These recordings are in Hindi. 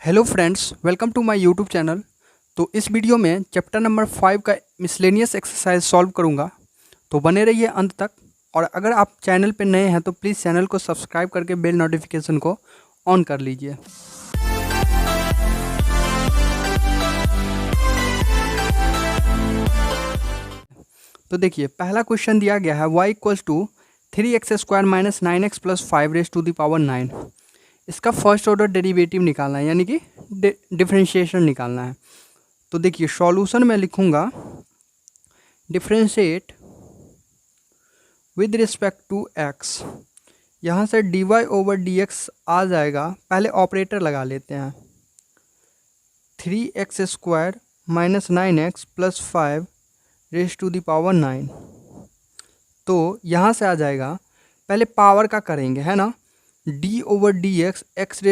Hello friends, welcome to my YouTube channel. तो इस वीडियो में चैप्टर नंबर 5 का मिसलेनियस एक्सरसाइज सॉल्व करूंगा। तो बने रहिए अंत तक। और अगर आप चैनल पर नए हैं तो प्लीज़ चैनल को सब्सक्राइब करके बेल नोटिफिकेशन को ऑन कर लीजिए। तो देखिए, पहला क्वेश्चन दिया गया है y equals to 3x² minus 9x plus 5 इसका फर्स्ट ऑर्डर डेरिवेटिव निकालना है, यानी कि डिफरेंशिएशन निकालना है। तो देखिए, सॉल्यूशन में लिखूंगा differentiate with respect to x। यहाँ से dy/dx आ जाएगा। पहले ऑपरेटर लगा लेते हैं। 3x² minus 9x plus 5 9। तो यहाँ से आ जाएगा, पहले पावर का करेंगे, है ना। d/dx x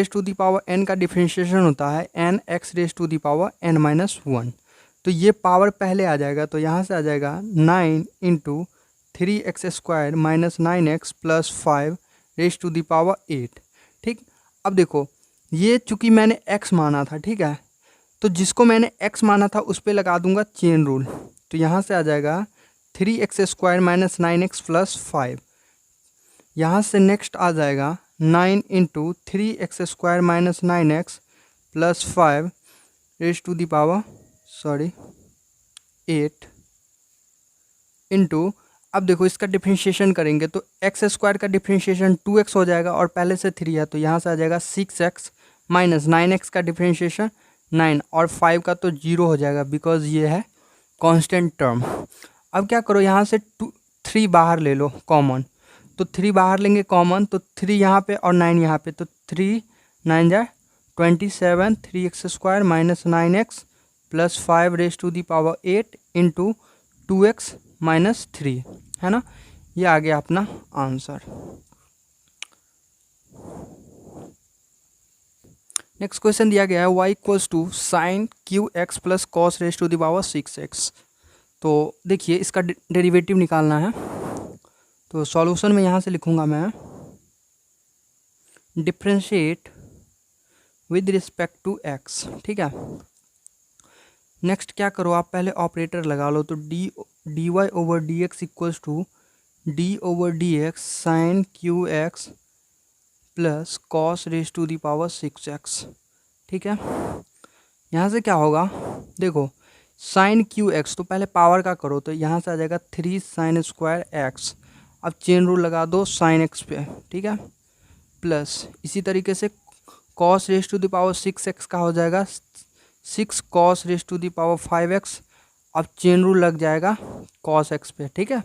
n का डिफ्रेंशिएशन होता है n x⁻n-1। तो ये पावर पहले आ जाएगा। तो यहाँ से आ जाएगा 9 into 3x² minus 9x plus 5 ठीक। अब देखो, ये चूँकि मैंने x माना था, ठीक है, तो जिसको मैंने x माना था उस पर लगा दूंगा चेन रूल। तो यहाँ से आ जाएगा 3x² माइनस 9x प्लस 5। यहाँ से नेक्स्ट आ जाएगा 9 into 3x² minus 9x plus 5 8 into, अब देखो इसका डिफ्रेंशिएशन करेंगे तो x² का डिफ्रेंशिएशन 2x हो जाएगा और पहले से 3 है, तो यहाँ से आ जाएगा 6x माइनस 9x का डिफ्रेंशिएशन 9 और 5 का तो 0 हो जाएगा बिकॉज ये है कांस्टेंट टर्म। अब क्या करो, यहाँ से 3 बाहर ले लो कॉमन। तो 3 बाहर लेंगे कॉमन, तो 3 यहाँ पे और 9 यहाँ पे, तो 3 9 जा 27 3x² minus 9x plus 5 into 2x minus 3, है ना। ये आ गया अपना आंसर। नेक्स्ट क्वेश्चन दिया गया है y equals to sine QX plus cos 6x। तो देखिए, इसका डेरिवेटिव निकालना है। तो सॉल्यूशन में यहाँ से लिखूँगा मैं differentiate with respect to x, ठीक है। नेक्स्ट क्या करो, आप पहले ऑपरेटर लगा लो। तो dy/dx equals to d/dx sine QX plus cos 6x, ठीक है। यहाँ से क्या होगा, देखो साइन QX, तो पहले पावर का करो। तो यहाँ से आ जाएगा 3 sin² x। अब चेन रूल लगा दो साइन x पे, ठीक है, प्लस इसी तरीके से कॉस 6x का हो जाएगा 6 cos 5x। अब चेन रूल लग जाएगा cos x पे, ठीक है।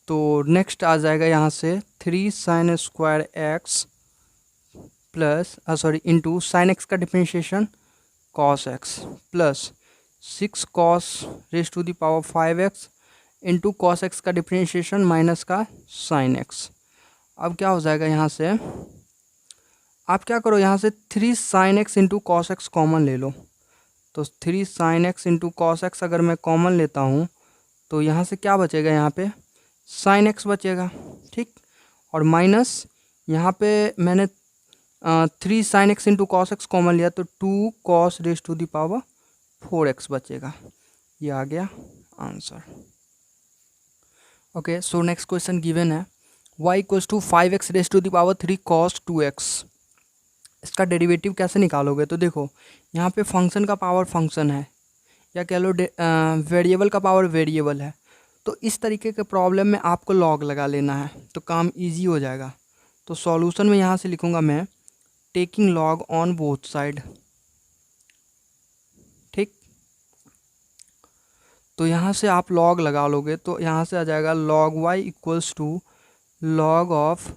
तो नेक्स्ट आ जाएगा यहाँ से 3 sin² x plus into sine x का differentiation cos x plus 6 cos 5x into cos x का डिफ्रेंशिएशन माइनस का साइन एक्स। अब क्या हो जाएगा, यहाँ से आप क्या करो, यहाँ से 3 sin x into cos x common ले लो। तो 3 sin x into cos x अगर मैं कॉमन लेता हूँ तो यहाँ से क्या बचेगा, यहाँ पे sin x बचेगा, ठीक। और माइनस यहाँ पे मैंने 3 sin x into cos x common लिया तो 2 cos 4x बचेगा। ये आ गया answer. Okay, so next question given है y equals to 5x⁻³ cos 2x। इसका डेरिवेटिव कैसे निकालोगे। तो देखो, यहाँ पे फंक्शन का पावर फंक्शन है, या कह लो वेरिएबल का पावर वेरिएबल है। तो इस तरीके के प्रॉब्लम में आपको लॉग लगा लेना है तो काम इजी हो जाएगा। तो सॉल्यूशन में यहाँ से लिखूँगा मैं taking log on both side, ठीक। तो यहाँ से आप लॉग लगा लोगे तो यहाँ से आ जाएगा log y equals to log of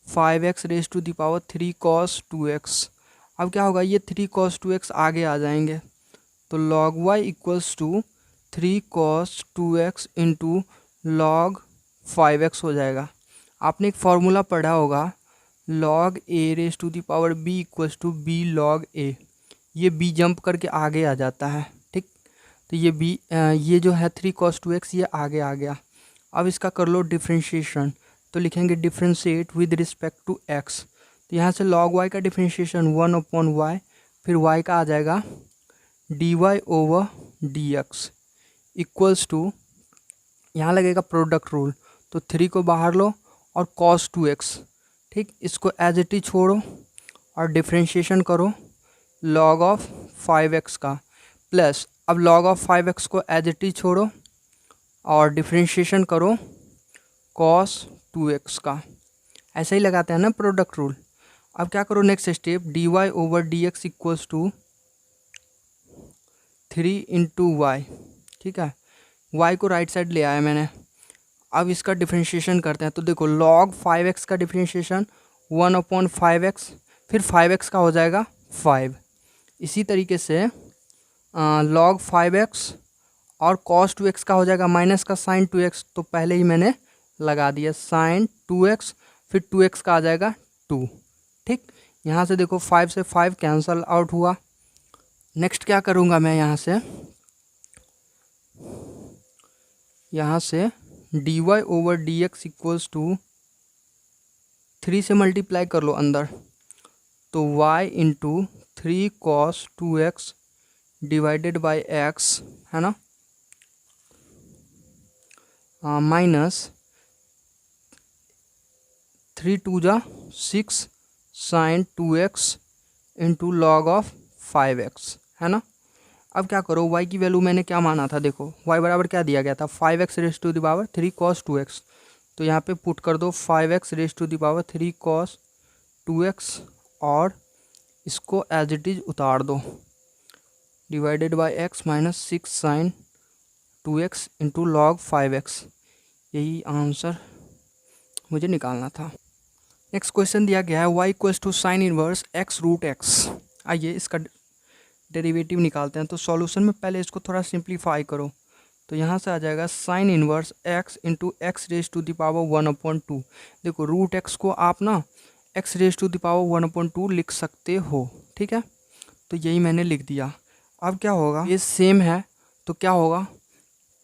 5x⁻³ cos 2x। अब क्या होगा, ये 3 cos 2x आगे आ जाएंगे। तो log y equals to 3 cos 2x into log 5x हो जाएगा। आपने एक फार्मूला पढ़ा होगा log a⁻b equals to b log a। ये b जंप करके आगे आ जाता है, ठीक। तो ये b ये जो है 3 cos 2x ये आगे आ गया। अब इसका कर लो डिफ्रेंशिएशन। तो लिखेंगे differentiate with respect to x। तो यहाँ से log y का डिफ्रेंशिएशन 1/y फिर y का आ जाएगा dy/dx इक्वल्स टू, यहाँ लगेगा प्रोडक्ट रूल, तो 3 को बाहर लो और cos 2x, ठीक, इसको एज इट इज छोड़ो और डिफ्रेंशिएशन करो log ऑफ 5x का, प्लस अब log ऑफ 5x को एज इट इज छोड़ो और डिफ्रेंशिएशन करो cos 2x का। ऐसे ही लगाते हैं ना प्रोडक्ट रूल। अब क्या करो next step, dy/dx equals to 3 into y, ठीक है, y को राइट साइड ले आया मैंने। अब इसका डिफ्रेंशिएशन करते हैं, तो देखो log 5x का डिफ्रेंशिएशन 1/5x, फिर 5x का हो जाएगा 5। इसी तरीके से log 5x और cos 2x का हो जाएगा माइनस का sin 2x, तो पहले ही मैंने लगा दिया sin 2x, फिर 2x का आ जाएगा 2, ठीक। यहाँ से देखो 5 से 5 कैंसल आउट हुआ। नेक्स्ट क्या करूँगा मैं, यहाँ से dy/dx इक्वल्स टू 3 से मल्टीप्लाई कर लो अंदर, तो y into 3 cos 2x divided by x, है ना, माइनस 3 2 जा 6 sin 2x into log of 5x, है ना। अब क्या करो, y की वैल्यू मैंने क्या माना था, देखो y बराबर क्या दिया गया था, 5x raise to the power 3 cos 2x, तो यहाँ पे पुट कर दो 5x raise to the power 3 cos 2x और इसको एज इट इज उतार दो, divided by x minus 6 sin 2x into log 5x। यही आंसर मुझे निकालना था। नेक्स्ट क्वेश्चन दिया गया है y equals to sine inverse x root x। आइए इसका डेरिवेटिव निकालते हैं। तो सॉल्यूशन में पहले इसको थोड़ा सिंप्लीफाई करो, तो यहाँ से आ जाएगा sine inverse x into x raise to the power 1/2। देखो रूट x को आप ना x raise to the power 1/2 लिख सकते हो, ठीक है, तो यही मैंने लिख दिया। अब क्या होगा, ये सेम है तो क्या होगा,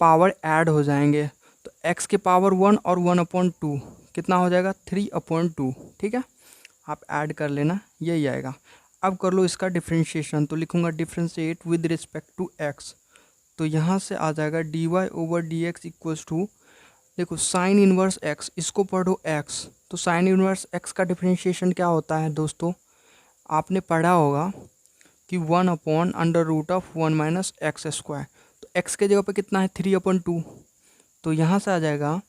पावर ऐड हो जाएंगे, तो x के पावर 1 और 1/2 कितना हो जाएगा 3/2, ठीक है, आप ऐड कर लेना, यही आएगा। अब कर लो इसका डिफ्रेंशिएशन, तो लिखूंगा differentiate with respect to x, तो यहाँ से आ जाएगा dy/dx इक्वल्स टू, देखो साइन इनवर्स x, इसको पढ़ो x, तो साइन इनवर्स x का डिफ्रेंशिएशन क्या होता है दोस्तों, आपने पढ़ा होगा कि 1/√1 माइनस एक्स स्क्वायर, तो x के जगह पे कितना है 3/2, तो यहाँ से आ जाएगा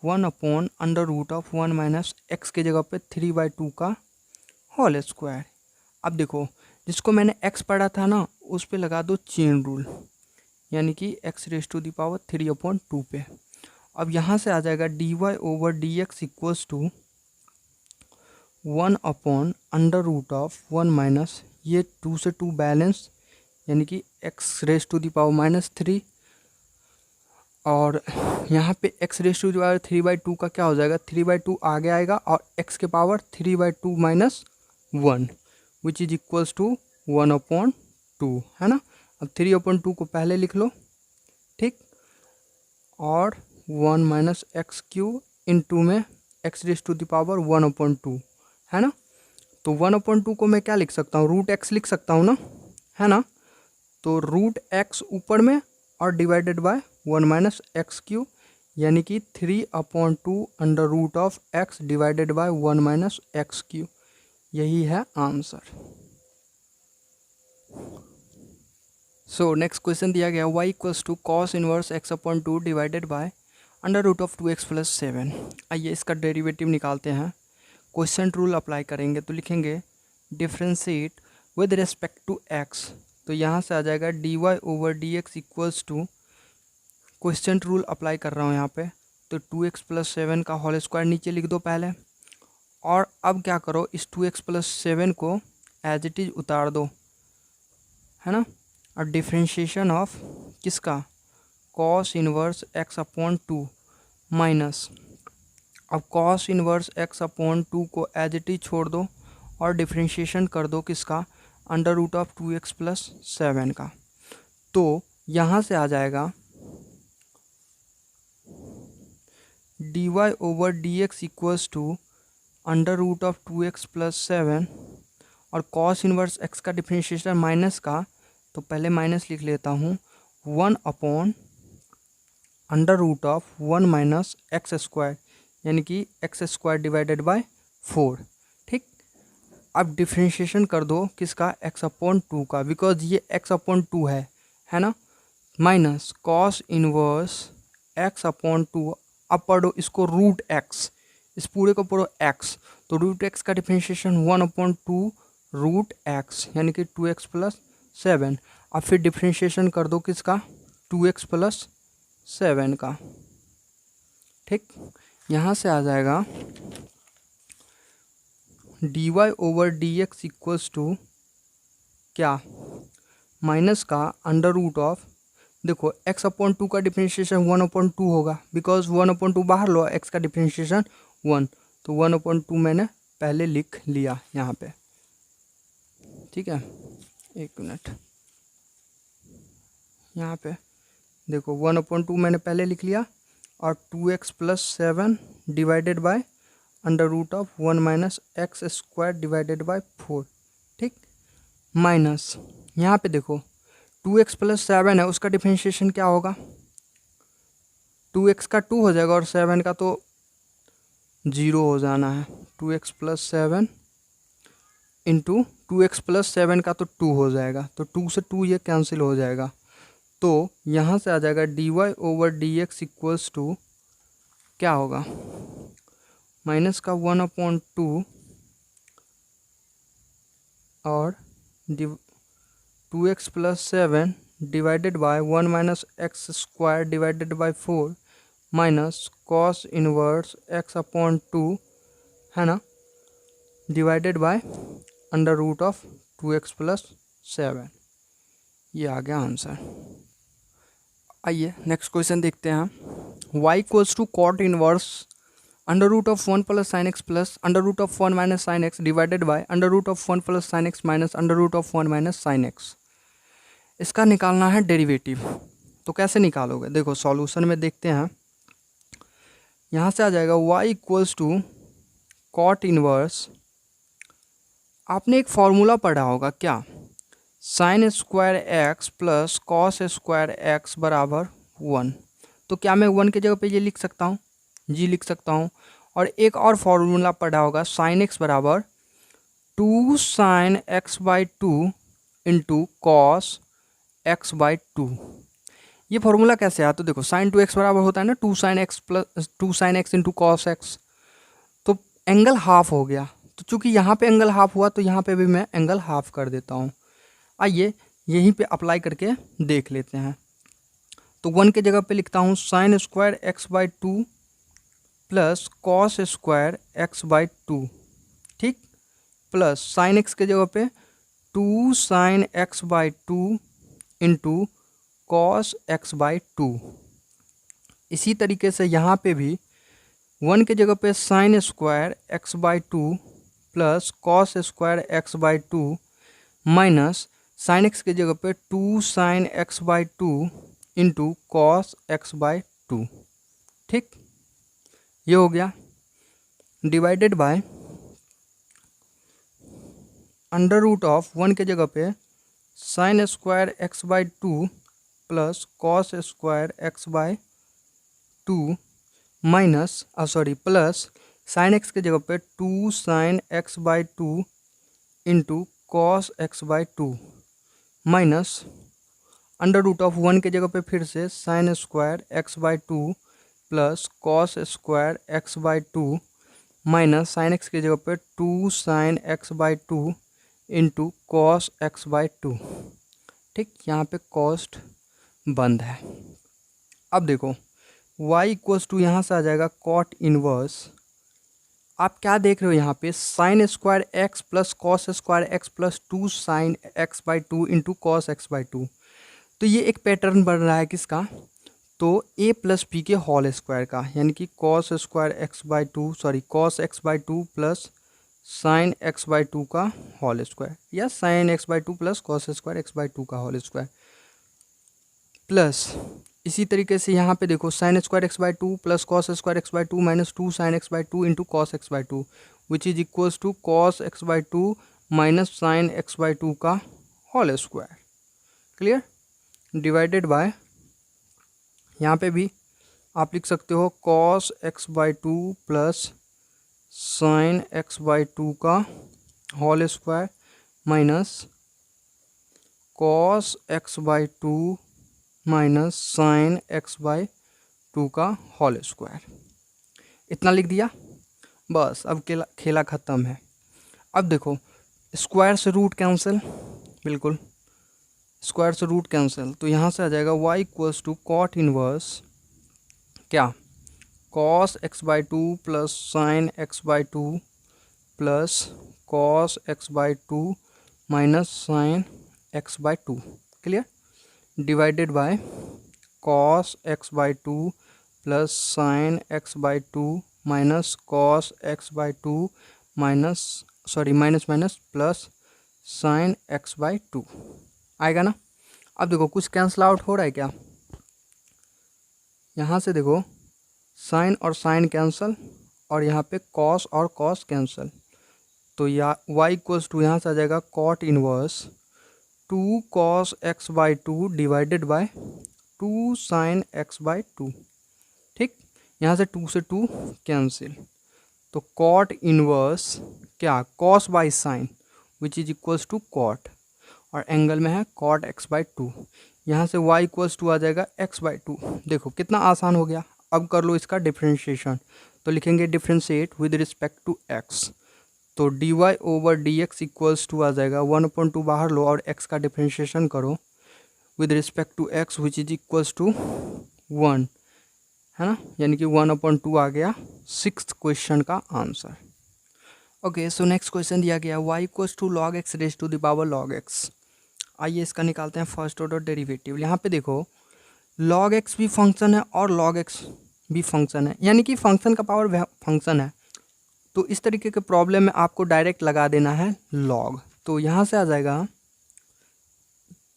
1/√1 माइनस एक्स के जगह पे 3/2 का होल स्क्वायर। अब देखो जिसको मैंने x पढ़ा था ना उस पे लगा दो चेन रूल, यानी कि x raise to the power 3/2 पे। अब यहाँ से आ जाएगा dy/dx इक्वल्स टू 1/√1 माइनस ये 2 से 2 बैलेंस, यानी कि x raise to the power -3, और यहाँ पे x raise to the power 3/2 का क्या हो जाएगा 3/2 आगे आएगा और x के power 3/2 minus 1 which is equals to 1/2, है ना। अब 3/2 को पहले लिख लो, ठीक, और 1 माइनस एक्स क्यू इंटू में x raise to the power 1/2, है ना। तो 1/2 को मैं क्या लिख सकता हूँ, रूट x लिख सकता हूँ ना, है ना, तो रूट x ऊपर में और divided by 1 minus x cube, यानी कि 3/2 under root of x divided by 1 minus x cube, यही है आंसर। सो नेक्स्ट क्वेश्चन दिया गया y equals to cos inverse x/2 divided by under root of 2x + 7। आइए इसका डेरिवेटिव निकालते हैं, क्वेश्चन रूल अप्लाई करेंगे, तो लिखेंगे differentiate with respect to x, तो यहाँ से आ जाएगा dy/dx equals to, question rule apply कर रहा हूँ यहाँ पे, तो 2x + 7 का होल स्क्वायर नीचे लिख दो पहले, और अब क्या करो इस 2x + 7 को एज इट इज उतार दो, है ना, और डिफ्रेंशिएशन ऑफ किसका कॉस इनवर्स x/2 माइनस, अब कॉस इनवर्स x/2 को एज इट इज छोड़ दो और डिफ्रेंशिएशन कर दो किसका अंडर रूट ऑफ 2x + 7 का, तो यहाँ से आ जाएगा dy/dx equals to under root of 2x + 7 और कॉस इनवर्स एक्स का डिफरेंशिएशन माइनस का, तो पहले माइनस लिख लेता हूँ, 1/√(1 - x²) यानी कि x² डिवाइडेड बाय 4। ठीक, अब डिफरेंशिएशन कर दो किसका, x/2 का, बिकॉज ये x/2 है ना, माइनस कॉस इनवर्स x/2। अब पढ़ो इसको √x, इस पूरे को पढ़ो x, तो √x का डिफरेंशिएशन 1/2√x यानी कि 2x + 7। अब फिर डिफरेंशिएशन कर दो किसका, 2x + 7 का। ठीक, यहाँ से आ जाएगा dy/dx इक्वल्स टू क्या, माइनस का √, देखो x/2 का डिफरेंशिएशन 1/2 होगा, बिकॉज 1/2 बाहर लो, x का डिफरेंशिएशन 1, तो 1/2 मैंने पहले लिख लिया यहाँ पे। ठीक है, एक मिनट, यहाँ पे देखो 1/2 मैंने पहले लिख लिया, और 2x + 7 divided by √1 - x² divided by 4। ठीक, माइनस यहाँ पे देखो 2x + 7 है, उसका डिफरेंशिएशन क्या होगा, 2x का 2 हो जाएगा और 7 का तो 0 हो जाना है। 2x + 7 इंटू 2x + 7 का तो 2 हो जाएगा, तो 2 से 2 ये कैंसिल हो जाएगा, तो यहाँ से आ जाएगा dy/dx इक्वल्स टू क्या होगा, माइनस का 1/2 और 2x + 7 divided by 1 - x² divided by 4 minus cos inverse x/2 है ना, डिवाइडेड बाय √2x + 7। ये आ गया आंसर। आइए नेक्स्ट क्वेश्चन देखते हैं। y equals to cot inverse √1 + sin x plus √1 - sin x divided by √1 + sin x minus √1 - sin x। इसका निकालना है डेरिवेटिव, तो कैसे निकालोगे, देखो सॉल्यूशन में देखते हैं। यहाँ से आ जाएगा y equals to cot inverse, आपने एक फॉर्मूला पढ़ा होगा क्या, sin² x plus cos² x बराबर 1। तो क्या मैं 1 की जगह पे ये लिख सकता हूँ, जी लिख सकता हूँ। और एक और फॉर्मूला पढ़ा होगा sin x बराबर 2 sin x/2 into cos x/2। ये फॉर्मूला कैसे आया, तो देखो sin 2x बराबर होता है ना 2 sin x into cos x, तो एंगल हाफ हो गया, तो चूंकि यहाँ पे एंगल हाफ हुआ तो यहाँ पे भी मैं एंगल हाफ कर देता हूँ। आइए यहीं पे अप्लाई करके देख लेते हैं। तो 1 के जगह पे लिखता हूँ sin² x/2 plus cos² x/2। ठीक, प्लस sin x के जगह पे 2 sin x/2 into cos x/2। इसी तरीके से यहाँ पे भी 1 के जगह पे sin² x/2 plus cos² x/2 minus sin x के जगह पे 2 sin x/2 into cos x/2। ठीक, ये हो गया, डिवाइडेड बाय √1 के जगह पे sin² x/2 plus cos² x/2 minus plus sin x के जगह पे 2 sin x/2 into cos x/2 minus √1 के जगह पे फिर से sin² x/2 plus cos² x/2 minus sin x के जगह पे 2 sin x/2 into cos x/2। ठीक, यहाँ पे कॉस्ट बंद है। अब देखो y इक्वल्स टू यहाँ से आ जाएगा कॉट इनवर्स, आप क्या देख रहे हो यहाँ पे sin² x plus cos² x plus 2 sin x/2 into cos x/2। तो ये एक पैटर्न बन रहा है किसका, तो a प्लस b के होल स्क्वायर का, यानी कि cos x/2 plus sin x/2 का होल स्क्वायर, या sin x/2 plus cos² x/2 का होल स्क्वायर, प्लस इसी तरीके से यहाँ पे देखो sin² x/2 plus cos² x/2 minus 2 sin x/2 into cos x/2 which is equals to cos x/2 minus sine x by two का whole square. Clear? Divided by, यहाँ पे भी आप लिख सकते हो cos x by two plus sine x by two का whole square minus cos x by two minus sine x by two का होल स्क्वायर। इतना लिख दिया, बस अब खेला ख़त्म है। अब देखो स्क्वायर से रूट कैंसिल, बिल्कुल स्क्वायर से रूट कैंसिल, तो यहाँ से आ जाएगा y equals to cot inverse क्या, cos x by two plus sine x by two plus cos x by two minus sine x by two. Clear? Divided by cos x by two plus sine x by two minus cos x by two minus minus plus sine x by two. आएगा ना? अब देखो कुछ कैंसिल आउट हो रहा है क्या, यहाँ से देखो साइन और साइन कैंसिल और यहाँ पे कॉस और कॉस कैंसिल, तो या y इक्वल्स टू यहाँ से आ जाएगा cot inverse two cos x by two divided by two sine x by two. ठीक, यहाँ से टू से टू कैंसिल, तो कॉट इनवर्स क्या, cos by sine which is equals to cot, और एंगल में है कॉट एक्स बाई टू। यहाँ से y इक्वल्स टू आ जाएगा एक्स बाई टू। देखो कितना आसान हो गया। अब कर लो इसका डिफ्रेंशिएशन, तो लिखेंगे differentiate with respect to x, तो dy over dx equals to आ जाएगा 1/2 बाहर लो और x का डिफ्रेंशिएशन करो with respect to x which is equals to 1, है ना, यानी कि 1/2 आ गया 6th क्वेश्चन का answer. Okay, so next question दिया गया y equals to log x raise to the power log x. आइए इसका निकालते हैं फर्स्ट ऑर्डर डेरिवेटिव। यहाँ पे देखो लॉग एक्स भी फंक्शन है और लॉग एक्स भी फंक्शन है, यानी कि फंक्शन का पावर फंक्शन है, तो इस तरीके के प्रॉब्लम में आपको डायरेक्ट लगा देना है लॉग। तो यहाँ से आ जाएगा,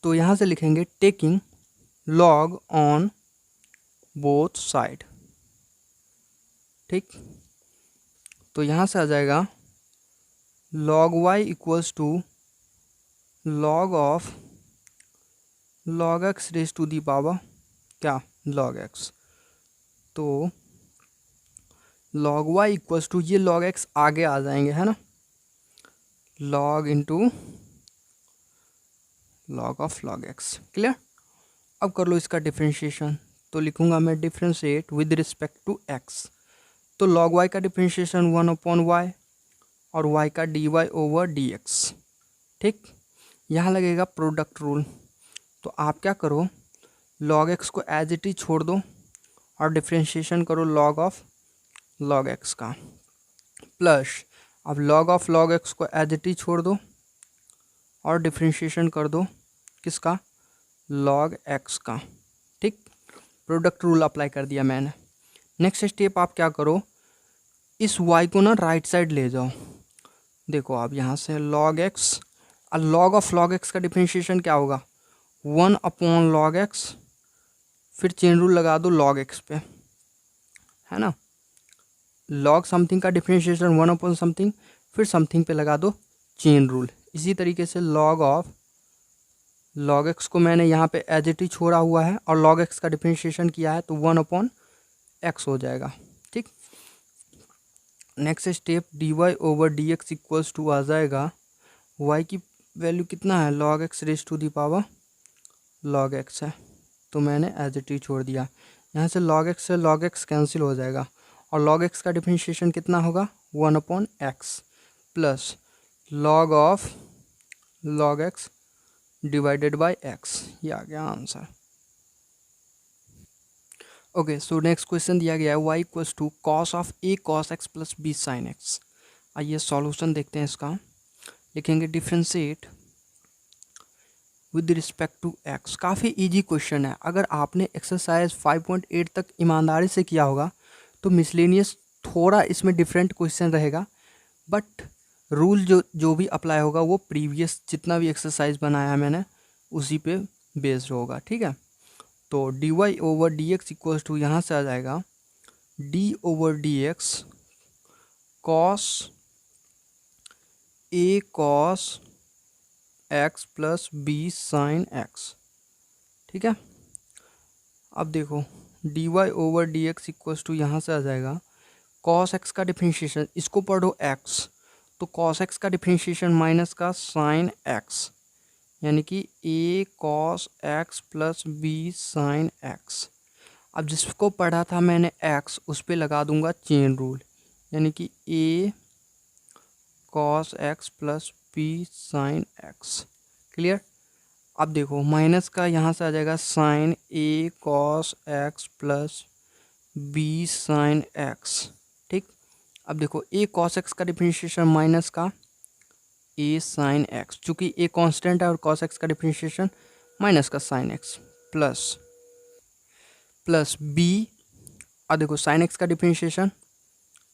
तो यहाँ से लिखेंगे taking log on both side. ठीक, तो यहाँ से आ जाएगा log y equals to log of log x raise to the power क्या, लॉग एक्स, तो लॉग वाई इक्वल्स टू ये लॉग एक्स आगे आ जाएंगे, है ना, log into log of log x. Clear? अब कर लो इसका डिफ्रेंशिएशन, तो लिखूंगा मैं differentiate with respect to x, तो लॉग वाई का डिफ्रेंशिएशन 1/y और y का dy ओवर dx। ठीक, यहाँ लगेगा प्रोडक्ट रूल, तो आप क्या करो लॉग एक्स को एज इट इज छोड़ दो और डिफ्रेंशिएशन करो लॉग ऑफ लॉग एक्स का, प्लस अब लॉग ऑफ लॉग एक्स को एज इट इज छोड़ दो और डिफ्रेंशिएशन कर दो किसका, लॉग एक्स का। ठीक, प्रोडक्ट रूल अप्लाई कर दिया मैंने। नेक्स्ट स्टेप आप क्या करो, इस y को ना राइट साइड ले जाओ। देखो आप यहाँ से लॉग एक्स और लॉग ऑफ लॉग एक्स का डिफ्रेंशिएशन क्या होगा, 1/log x, फिर चेन रूल लगा दो लॉग एक्स पे, है ना, लॉग समथिंग का डिफ्रेंशिएशन 1/समथिंग, फिर समथिंग पे लगा दो चेन रूल। इसी तरीके से लॉग ऑफ लॉग एक्स को मैंने यहाँ पे एज इट इज छोड़ा हुआ है और लॉग एक्स का डिफ्रेंशिएशन किया है, तो 1/x हो जाएगा। ठीक, next step dy over dx equals to आ जाएगा, y की वैल्यू कितना है, log x raise to the power log x है, तो मैंने एज इट इज छोड़ दिया। यहाँ से लॉग एक्स कैंसिल हो जाएगा और लॉग एक्स का डिफ्रेंशिएशन कितना होगा, 1/x plus log of log x divided by x। ये आ गया answer. Okay, so next question दिया गया है y equals to cos of a cos x plus b sin x। आइए सॉल्यूशन देखते हैं इसका। लिखेंगे differentiate with respect to x। काफ़ी इजी क्वेश्चन है, अगर आपने एक्सरसाइज 5.8 तक ईमानदारी से किया होगा तो मिसलेनियस थोड़ा इसमें डिफरेंट क्वेश्चन रहेगा, बट रूल जो भी अप्लाई होगा वो प्रीवियस जितना भी एक्सरसाइज बनाया है मैंने उसी पे बेस्ड होगा। ठीक है, तो dy over dx equals to यहाँ से आ जाएगा d over dx cos a cos x plus b sine x. ठीक है, अब देखो d Y over D x equals to यहाँ से आ जाएगा कॉस एक्स का डिफ्रेंशिएशन, इसको पढ़ो एक्स, तो कॉस एक्स का डिफ्रेंशिएशन माइनस का साइन एक्स, यानी कि a cos x plus b sine x. अब जिसको पढ़ा था मैंने एक्स, उस पर लगा दूंगा चेन रूल, यानी कि a cos x plus b sine x. Clear. अब देखो माइनस का यहाँ से आ जाएगा साइन ए cos x plus b sine x. ठीक, अब देखो ए कॉस एक्स का डिफरेंशिएशन माइनस का ए साइन एक्स, चूँकि ए कांस्टेंट है और कॉस एक्स का डिफरेंशिएशन माइनस का साइन एक्स प्लस बी। अब देखो साइन एक्स का डिफरेंशिएशन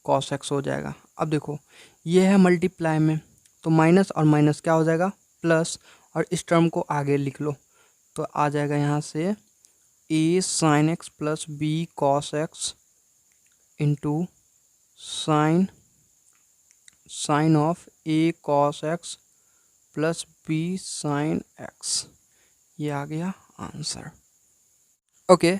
कॉस एक्स हो जाएगा। अब देखो ये है मल्टीप्लाई में, तो माइनस और माइनस क्या हो जाएगा प्लस, और इस टर्म को आगे लिख लो तो आ जाएगा यहाँ से a sine x plus b cos x into sine of a cos x plus b sine x. ये आ गया आंसर। ओके,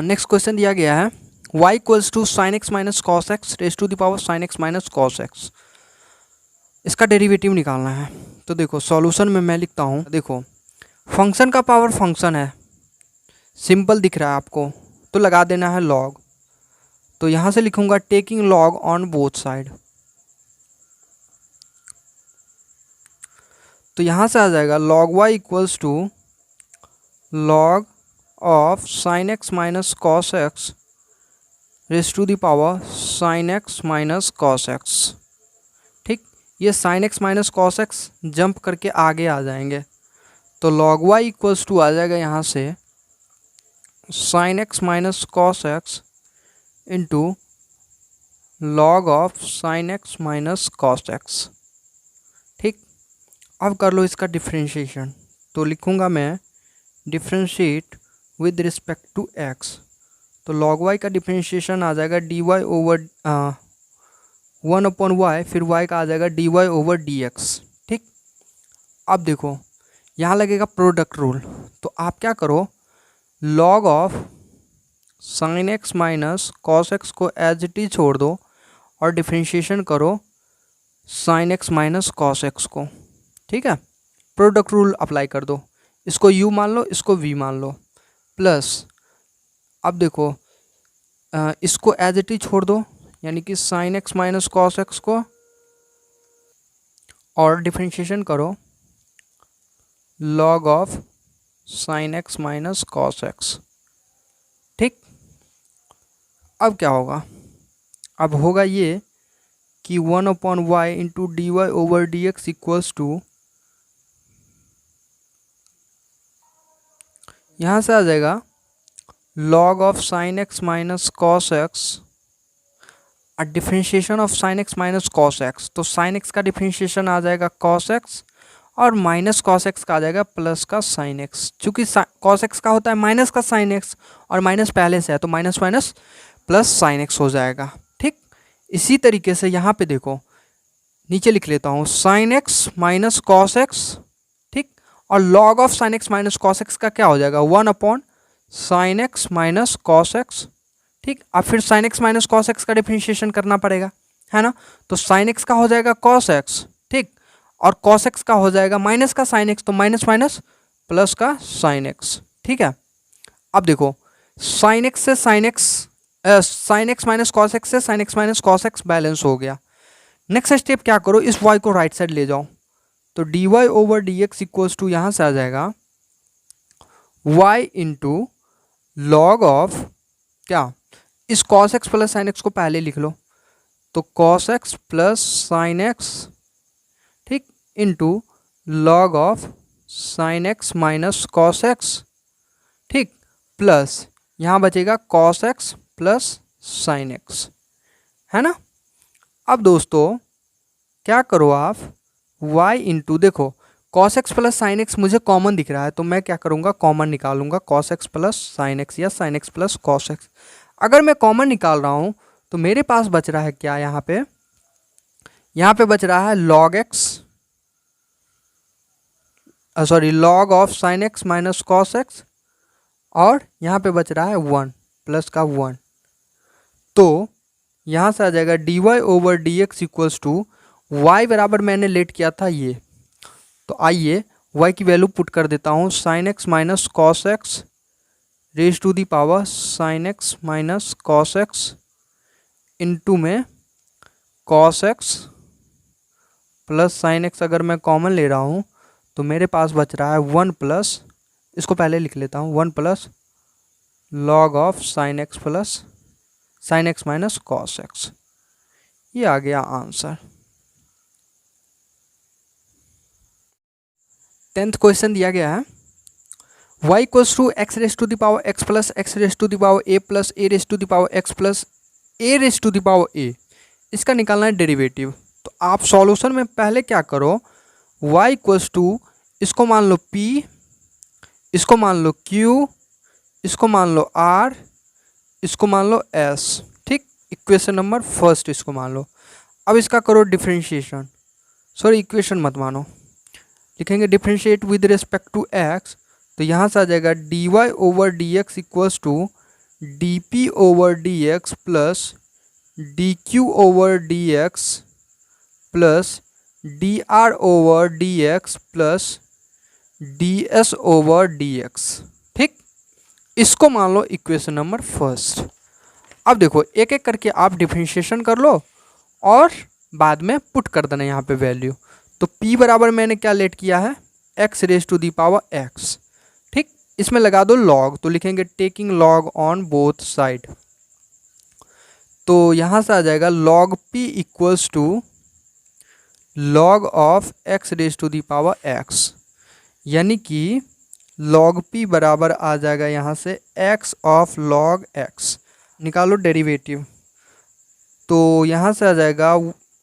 नेक्स्ट क्वेश्चन दिया गया है y equals to sine x minus cos x raise to the power sine x minus cos x. इसका डेरिवेटिव निकालना है। तो देखो सॉल्यूशन में मैं लिखता हूँ, देखो फंक्शन का पावर फंक्शन है, सिंपल दिख रहा है आपको, तो लगा देना है लॉग। तो यहाँ से लिखूँगा taking log on both side, तो यहाँ से आ जाएगा log y equals to log of sine x minus cos x raise to the power sine x minus cos x. ठीक, ये sine x minus cos x jump करके आगे आ जाएंगे, तो लॉग y इक्वल्स टू आ जाएगा यहाँ से sine x minus cos x into log of sine x minus cos x. ठीक, अब कर लो इसका डिफ्रेंशिएशन, तो लिखूँगा मैं differentiate with respect to x, तो लॉग y का डिफ्रेंशिएशन आ जाएगा डी वाई ओवर 1/y, फिर y का आ जाएगा D Y over D x. ठीक, अब देखो यहाँ लगेगा प्रोडक्ट रूल, तो आप क्या करो log of sine x minus cos x को एज इट इज छोड़ दो और डिफ्रेंशिएशन करो sign x minus cos x को। ठीक है, प्रोडक्ट रूल अप्लाई कर दो, इसको u मान लो, इसको v मान लो, प्लस अब देखो इसको एज इट इज छोड़ दो, यानी कि sine x minus cos x को, और डिफरेंशिएशन करो log of sine x minus cos x. ठीक, अब क्या होगा, अब होगा ये कि 1/y into d Y over D x equals to, यहाँ से आ जाएगा log of sin x minus cos x, differentiation of sin x minus cos x, तो sin x का डिफ्रेंशिएशन आ जाएगा cos x और माइनस cos x का आ जाएगा प्लस का sin x। चूँकि cos x का होता है माइनस का sin x और माइनस पहले से है, तो minus minus plus sin x हो जाएगा। ठीक, इसी तरीके से यहाँ पे देखो नीचे लिख लेता हूँ sin x minus cos x। ठीक, और log of sin x minus cos x का क्या हो जाएगा 1/sin x minus cos x. ठीक, अब फिर sin x minus cos x का डिफरेंशिएशन करना पड़ेगा, है ना, तो sin x का हो जाएगा cos x। ठीक, और cos x का हो जाएगा माइनस का sin x, तो माइनस माइनस प्लस का sin x। ठीक है, अब देखो sin x से sin x minus cos x से sin x minus cos x balance हो गया। नेक्स्ट स्टेप क्या करो, इस y को राइट साइड ले जाओ, तो D Y over D x equals to यहाँ से आ जाएगा y इंटू लॉग ऑफ क्या, इस cos x plus sin x को पहले लिख लो, तो cos x plus sin x। ठीक, into log of sin x minus cos x। ठीक, प्लस यहाँ बचेगा cos x plus sin x, है ना। अब दोस्तों क्या करो आप y इंटू, देखो cos x plus sine x मुझे कॉमन दिख रहा है, तो मैं क्या करूँगा कॉमन निकालूंगा cos x plus sine x या sin x plus cos x। अगर मैं कॉमन निकाल रहा हूँ तो मेरे पास बच रहा है क्या, यहाँ पे बच रहा है log x sorry log of sine x minus cos x, और यहाँ पे बच रहा है 1 प्लस का 1। तो यहाँ से आ जाएगा dy over D x equals to y बराबर मैंने लेट किया था ये, तो आइए y की वैल्यू पुट कर देता हूँ, sine x minus cos x raise to the power sine x minus cos x into में cos x plus sine x. अगर मैं कॉमन ले रहा हूँ तो मेरे पास बच रहा है 1 प्लस, इसको पहले लिख लेता हूँ, 1 plus log of sine x plus sine x minus cos x. ये आ गया आंसर। 10th क्वेश्चन दिया गया है y equals to x raise to the power x plus x raise to the power a plus a raise to the power x plus a raise to the power a. इसका निकालना है डेरिवेटिव। तो आप सॉल्यूशन में पहले क्या करो, y इक्वल्स टू इसको मान लो p, इसको मान लो q, इसको मान लो r, इसको मान लो s। ठीक, इक्वेशन नंबर फर्स्ट इसको मान लो। अब इसका करो डिफरेंशिएशन, सॉरी इक्वेशन मत मानो, लिखेंगे differentiate with respect to x। तो यहाँ से आ जाएगा dy over D x equals to d p over D x plus d q over D x plus d r over D x plus d s over D x. ठीक, इसको मान लो इक्वेशन नंबर फर्स्ट। अब देखो एक एक करके आप डिफरेंशिएशन कर लो और बाद में पुट कर देना यहाँ पे वैल्यू। तो p बराबर मैंने क्या लेट किया है, x raise to the power x। ठीक, इसमें लगा दो log, तो लिखेंगे taking log on both side. तो यहाँ से आ जाएगा log p equals to log of x raise to the power x, यानी कि log p बराबर आ जाएगा यहाँ से x ऑफ log x। निकालो डेरिवेटिव, तो यहाँ से आ जाएगा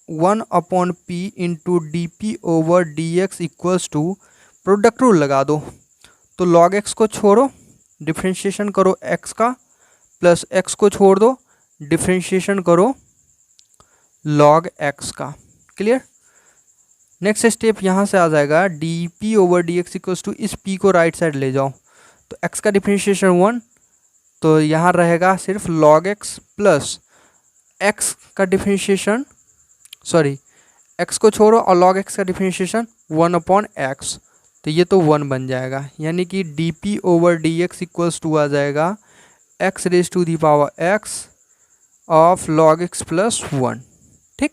1/p into d p over D x equals to product rule लगा दो। तो log x को छोड़ो, डिफ्रेंशिएशन करो x का, प्लस x को छोड़ दो, डिफ्रेंशिएशन करो log x का। क्लियर। नेक्स्ट स्टेप यहाँ से आ जाएगा d p over D x equals to, इस p को राइट साइड ले जाओ, तो x का डिफ्रेंशिएशन 1, तो यहाँ रहेगा सिर्फ log x प्लस x का डिफ्रेंशिएशन, सॉरी x को छोड़ो और log x का डिफ्रेंशिएशन 1/x, तो ये तो 1 बन जाएगा, यानी कि d p over D x equals to आ जाएगा x raise to the power x of log x plus 1। ठीक,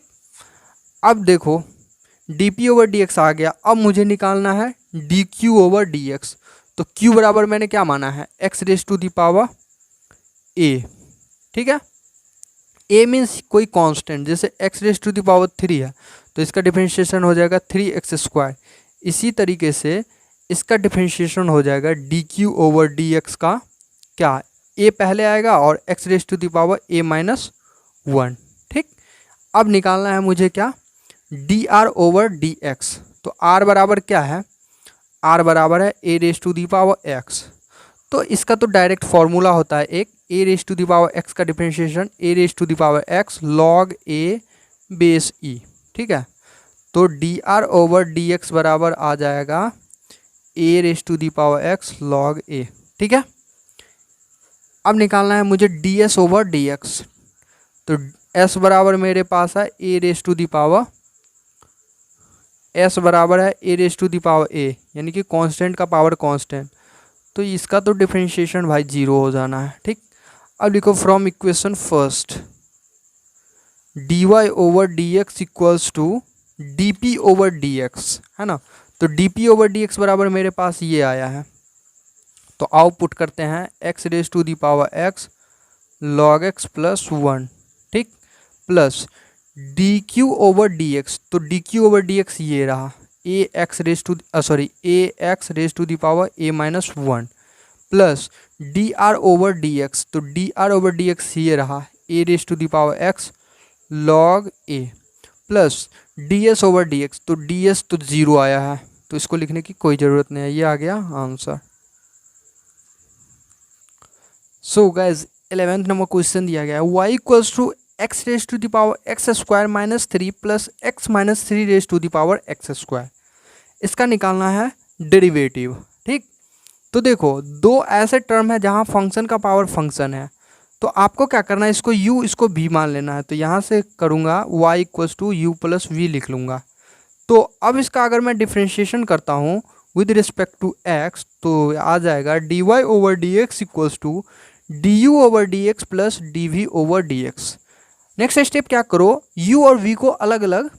अब देखो d p over D x आ गया। अब मुझे निकालना है d q over D x. तो q बराबर मैंने क्या माना है, x raise to the power a। ठीक है, a मीन्स कोई कांस्टेंट, जैसे x raise to the power 3 है तो इसका डिफरेंशिएशन हो जाएगा 3x²। इसी तरीके से इसका डिफरेंशिएशन हो जाएगा d q over D x का, क्या a पहले आएगा और x raise to the power a minus 1। ठीक, अब निकालना है मुझे क्या, d r over D x. तो r बराबर क्या है, r बराबर है a raise to the power x। तो इसका तो डायरेक्ट फॉर्मूला होता है एक, a raise to the power x का differentiation a raise to the power x log a base e। ठीक है, तो d r over D x बराबर आ जाएगा a raise to the power x log a। ठीक है, अब निकालना है मुझे d s over D x. तो s बराबर मेरे पास है a raise to the power, s बराबर है a raise to the power a, यानी कि कांस्टेंट का पावर कांस्टेंट, तो इसका तो डिफरेंशिएशन भाई 0 हो जाना है। ठीक, अब लिखो from equation first d Y over D x equals to d p over D x, है ना। तो d p over D x बराबर मेरे पास ये आया है, तो आओ पुट करते हैं x raise to the power x log x plus 1। ठीक, plus d q over D x, तो d q over D x ये रहा a x raise to the power a minus 1 plus d r over D x, तो d r over D x ये रहा a raise to the power x log a plus d s over D x, तो डी एस तो 0 आया है, तो इसको लिखने की कोई ज़रूरत नहीं है, ये आ गया answer. So guys 11th number question दिया गया है y equals to x raise to the power x² minus 3 plus x minus 3 raise to the power x²। इसका निकालना है डेरिवेटिव। ठीक, तो देखो दो ऐसे टर्म है जहाँ फंक्शन का पावर फंक्शन है, तो आपको क्या करना है, इसको u इसको v मान लेना है। तो यहाँ से करूँगा y equals to u plus v लिख लूँगा। तो अब इसका अगर मैं डिफ्रेंशिएशन करता हूँ विद रिस्पेक्ट टू x, तो आ जाएगा dy over D x equals to d u over D x plus d v over D x. Next step क्या करो, u और v को अलग अलग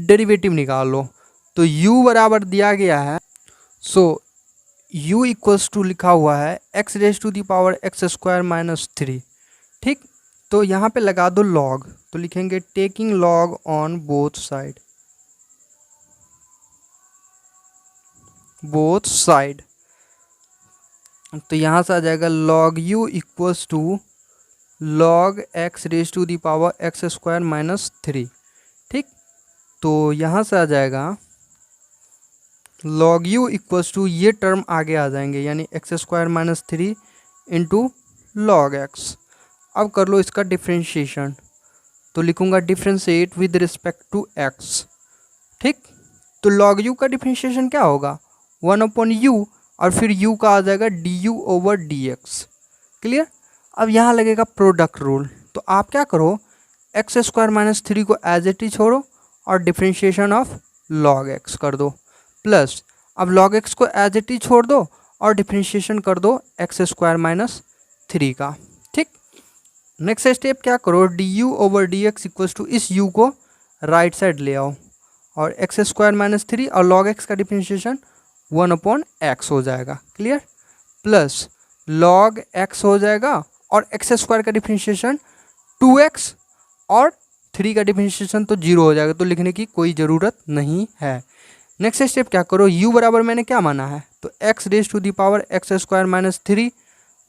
डेरिवेटिव निकाल लो। तो u बराबर दिया गया है, सो u इक्वल्स टू लिखा हुआ है x raise to the power x square minus 3। ठीक, तो यहाँ पे लगा दो log, तो लिखेंगे taking log on both side, both side. तो यहाँ से आ जाएगा log u equals to log x raise to the power x square minus 3। ठीक, तो यहाँ से आ जाएगा log u इक्वल्स टू, ये टर्म आगे आ जाएंगे यानी x square minus 3 into log x. अब कर लो इसका डिफ्रेंशिएशन, तो लिखूंगा differentiate with respect to x। ठीक, तो log u का डिफ्रेंशिएशन क्या होगा, 1/u, और फिर u का आ जाएगा du ओवर dx। क्लियर। अब यहाँ लगेगा प्रोडक्ट रूल, तो आप क्या करो, एक्स स्क्वायर माइनस 3 को एज इट इज छोड़ो और डिफ्रेंशिएशन ऑफ log x कर दो, प्लस अब log x को एज इट इज छोड़ दो और डिफ्रेंशिएशन कर दो एक्स स्क्वायर माइनस 3 का। ठीक, नेक्स्ट स्टेप क्या करो, d u over D x equals to, इस u को राइट साइड ले आओ और एक्स स्क्वायर माइनस 3 और log x का डिफ्रेंशिएशन 1/x हो जाएगा। क्लियर, प्लस log x हो जाएगा और एक्स स्क्वायर का डिफ्रेंशिएशन 2x और 3 का डिफ्रेंशिएशन तो 0 हो जाएगा, तो लिखने की कोई ज़रूरत नहीं है। नेक्स्ट स्टेप क्या करो, u बराबर मैंने क्या माना है, तो x raise to the power x square minus 3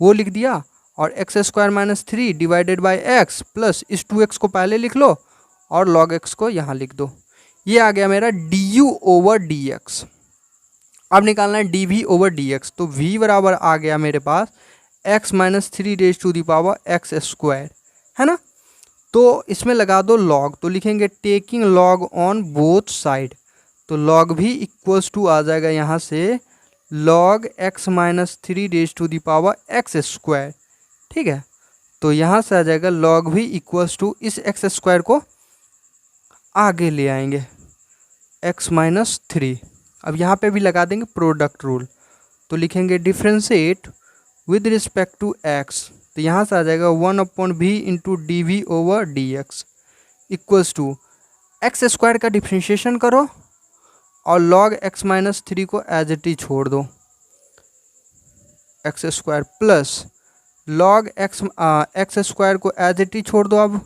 वो लिख दिया, और x square minus 3 divided by x, plus इस 2x को पहले लिख लो और log x को यहाँ लिख दो। ये आ गया मेरा du ओवर dx। अब निकालना है dv ओवर dx, तो v बराबर आ गया मेरे पास x minus 3 raise to the power x square, है ना। तो इसमें लगा दो log, तो लिखेंगे taking log on both side, तो log भी इक्वल्स टू आ जाएगा यहाँ से log x minus 3 raise to the power x square. ठीक है, तो यहाँ से आ जाएगा log भी इक्वल्स टू, इस एक्स स्क्वायर को आगे ले आएंगे x माइनस 3। अब यहाँ पे भी लगा देंगे प्रोडक्ट रूल, तो लिखेंगे differentiate with respect to x, तो यहाँ से आ जाएगा 1/v into d v over D x equals to x square का डिफ्रेंशिएशन करो और log x माइनस 3 को एज इट इज छोड़ दो, x square plus log x square को एज इट इज छोड़ दो अब,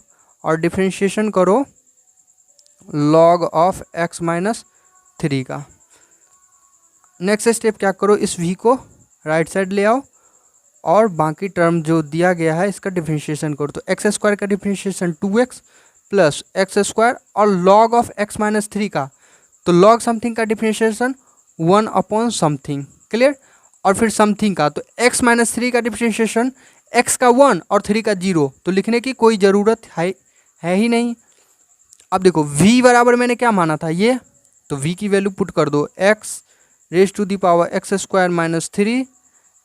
और डिफ्रेंशिएशन करो log ऑफ x माइनस 3 का। नेक्स्ट स्टेप क्या करो, इस v को राइट साइड ले आओ और बाकी टर्म जो दिया गया है इसका डिफ्रेंशिएशन करो, तो एक्स स्क्वायर का differentiation 2x plus x square और log ऑफ x माइनस 3 का, तो log समथिंग का डिफ्रेंशिएशन 1/समथिंग। क्लियर, और फिर समथिंग का, तो x माइनस 3 का डिफ्रेंशिएशन x का 1 और 3 का 0, तो लिखने की कोई ज़रूरत है ही नहीं। अब देखो v बराबर मैंने क्या माना था ये, तो v की वैल्यू पुट कर दो, x raise to the power x square minus 3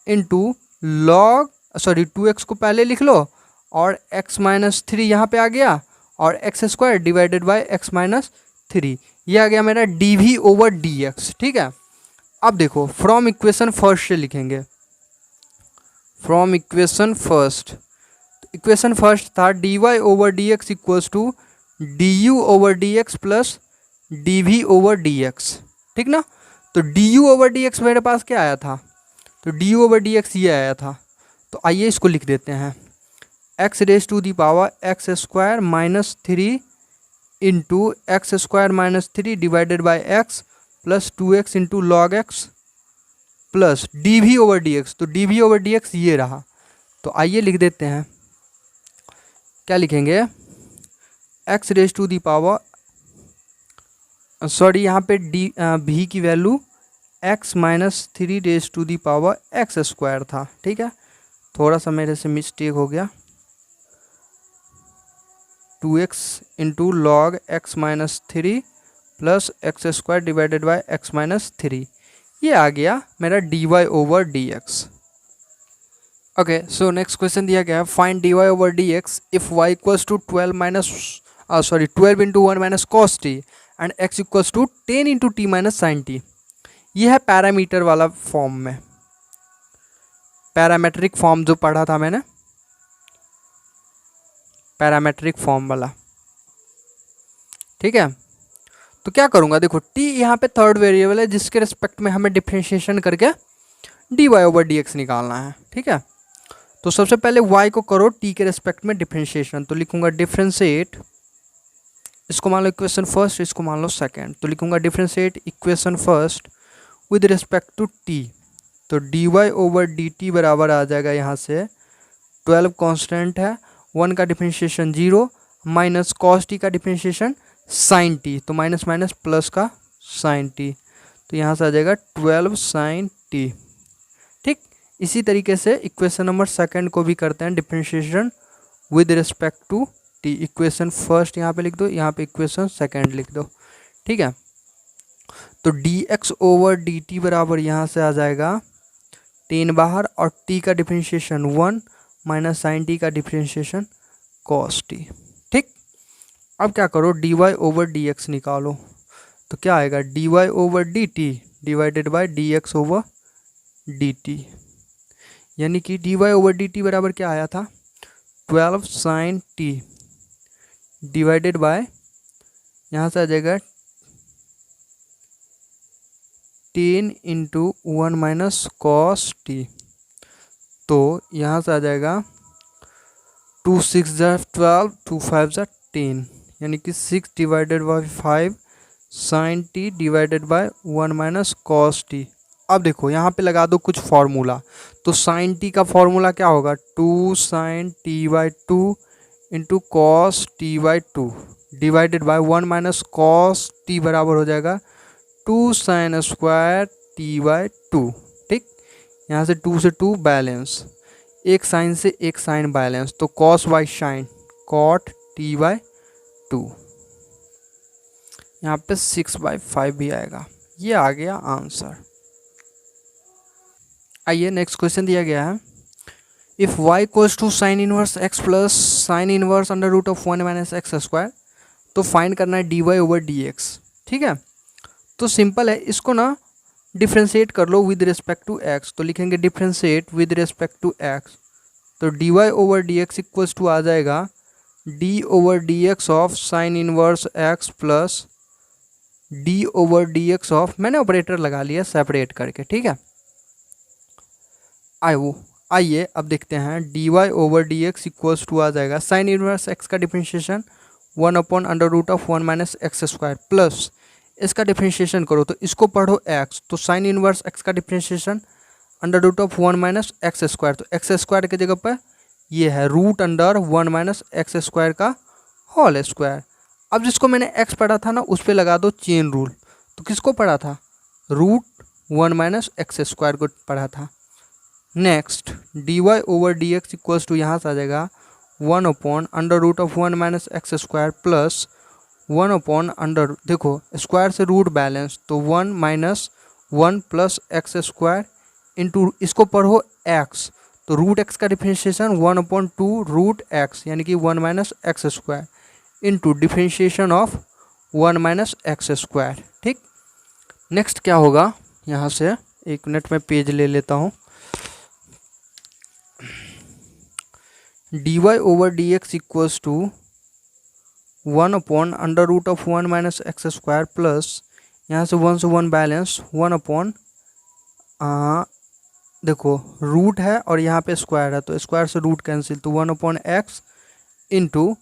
into log 2x को पहले लिख लो और x माइनस 3 यहाँ पे आ गया और x square divided by x minus 3, ये आ गया मेरा dv ओवर dx। ठीक है, अब देखो फ्रॉम इक्वेशन फर्स्ट से लिखेंगे, from equation first, equation first था dy over dx equals to du over dx plus dv over dx। ठीक ना, तो du ओवर dx मेरे पास क्या आया था, तो du ओवर dx ये आया था, तो आइए इसको लिख देते हैं, x raise to the power x square minus 3 into x square minus 3 divided by x plus 2x into log x plus dv over dx, तो dv ओवर dx ये रहा। तो आइए लिख देते हैं, क्या लिखेंगे, x raise to the power, sorry यहाँ पे v की value x minus 3 raise to the power x square था। ठीक है, थोड़ा सा मेरे से मिस्टेक हो गया, 2x into log x minus 3 plus x square divided by x minus 3। ये आ गया मेरा d Y over D x. Okay, so next question दिया गया है find d Y over D x if y equals to 12 into 1 minus cos t and x equals to 10 into t minus sine T. ये है पैरामीटर वाला फॉर्म में, पैरामेट्रिक फॉर्म जो पढ़ा था मैंने, पैरामेट्रिक फॉर्म वाला। ठीक है, तो क्या करूँगा, देखो टी यहाँ पे थर्ड वेरिएबल है जिसके रिस्पेक्ट में हमें डिफ्रेंशिएशन करके d Y over D x निकालना है। ठीक है, तो सबसे पहले y को करो t के रेस्पेक्ट में डिफरेंशिएशन, तो लिखूंगा डिफरेंशिएट, इसको मान लो इक्वेशन फर्स्ट, इसको मान लो सेकंड, तो लिखूंगा differentiate equation first with respect to t। तो dy ओवर dt बराबर आ जाएगा यहाँ से 12 कांस्टेंट है, 1 का डिफरेंशिएशन 0 माइनस कॉस टी का डिफरेंशिएशन साइन टी, तो माइनस माइनस प्लस का साइन टी, तो यहाँ से आ जाएगा 12 साइन टी। ठीक, इसी तरीके से इक्वेशन नंबर सेकंड को भी करते हैं differentiation with respect to t. Equation first यहाँ पे लिख दो, यहाँ पे इक्वेशन सेकंड लिख दो। ठीक है, तो D x over D T बराबर यहाँ से आ जाएगा 10 बाहर और t का डिफरेंशिएशन 1 माइनस साइन टी का डिफरेंशिएशन कॉस टी। ठीक, अब क्या करो D Y over D x निकालो, तो क्या आएगा d Y over D t divided by D x over D T, यानी कि D Y over D T बराबर क्या आया था 12 साइन टी डिवाइडेड बाय, यहाँ से आ जाएगा 10 इंटू 1 माइनस कॉस टी, तो यहाँ से आ जाएगा 2 6 12 2 5 10, यानी कि 6 divided by 5 sine T divided by 1 minus cos t. अब देखो यहाँ पे लगा दो कुछ फॉर्मूला, तो साइन टी का फॉर्मूला क्या होगा 2 sine t by 2 into cos t by 2 divided by 1 minus cos t बराबर हो जाएगा 2 साइन स्क्वायर टी बाई 2। ठीक, यहाँ से 2 से 2 बैलेंस, एक साइन से एक साइन बैलेंस, तो cos by sine cot t by 2, यहाँ पे 6/5 भी आएगा। ये आ गया आंसर। आइए नेक्स्ट क्वेश्चन दिया गया है if y equals to sine inverse x plus sine inverse under root of 1 minus x square, तो फाइंड करना है D Y over D x. ठीक है, तो सिंपल है, इसको ना डिफ्रेंशिएट कर लो विद रिस्पेक्ट टू x, तो लिखेंगे differentiate with respect to x, तो D Y over D x equals to आ जाएगा D over D X of sine inverse x plus D over D X of, मैंने ऑपरेटर लगा लिया सेपरेट करके। ठीक है, आइए अब देखते हैं D Y over D x equals to आ जाएगा साइन इनवर्स एक्स का differentiation 1 under root of 1 minus x square plus इसका डिफरेंशिएशन करो, तो इसको पढ़ो x, तो साइन इनवर्स x का differentiation under root of 1 minus x square, तो एक्स स्क्वायर की जगह पर ये है root under 1 minus x square का होल स्क्वायर। अब जिसको मैंने x पढ़ा था ना उस पर लगा दो चेन रूल, तो किसको पढ़ा था रूट 1 माइनस एक्स स्क्वायर को पढ़ा था। Next d Y over D x equals to यहाँ से आ जाएगा 1 under root of 1 minus x square plus 1 under, देखो स्क्वायर से रूट बैलेंस, तो 1 minus 1 plus x square into इसको पढ़ो x, तो रूट x का डिफरेंशिएशन 1/2 रूट x, यानी कि 1 minus x square into differentiation of 1 minus x square. ठीक, नेक्स्ट क्या होगा, यहाँ से एक मिनट में पेज ले लेता हूँ। D Y over D x equals to 1 under root of 1 minus x square plus यहाँ से 1 से 1 बैलेंस 1 देखो रूट है और यहाँ पे स्क्वायर है, तो स्क्वायर से रूट कैंसिल, तो 1/x into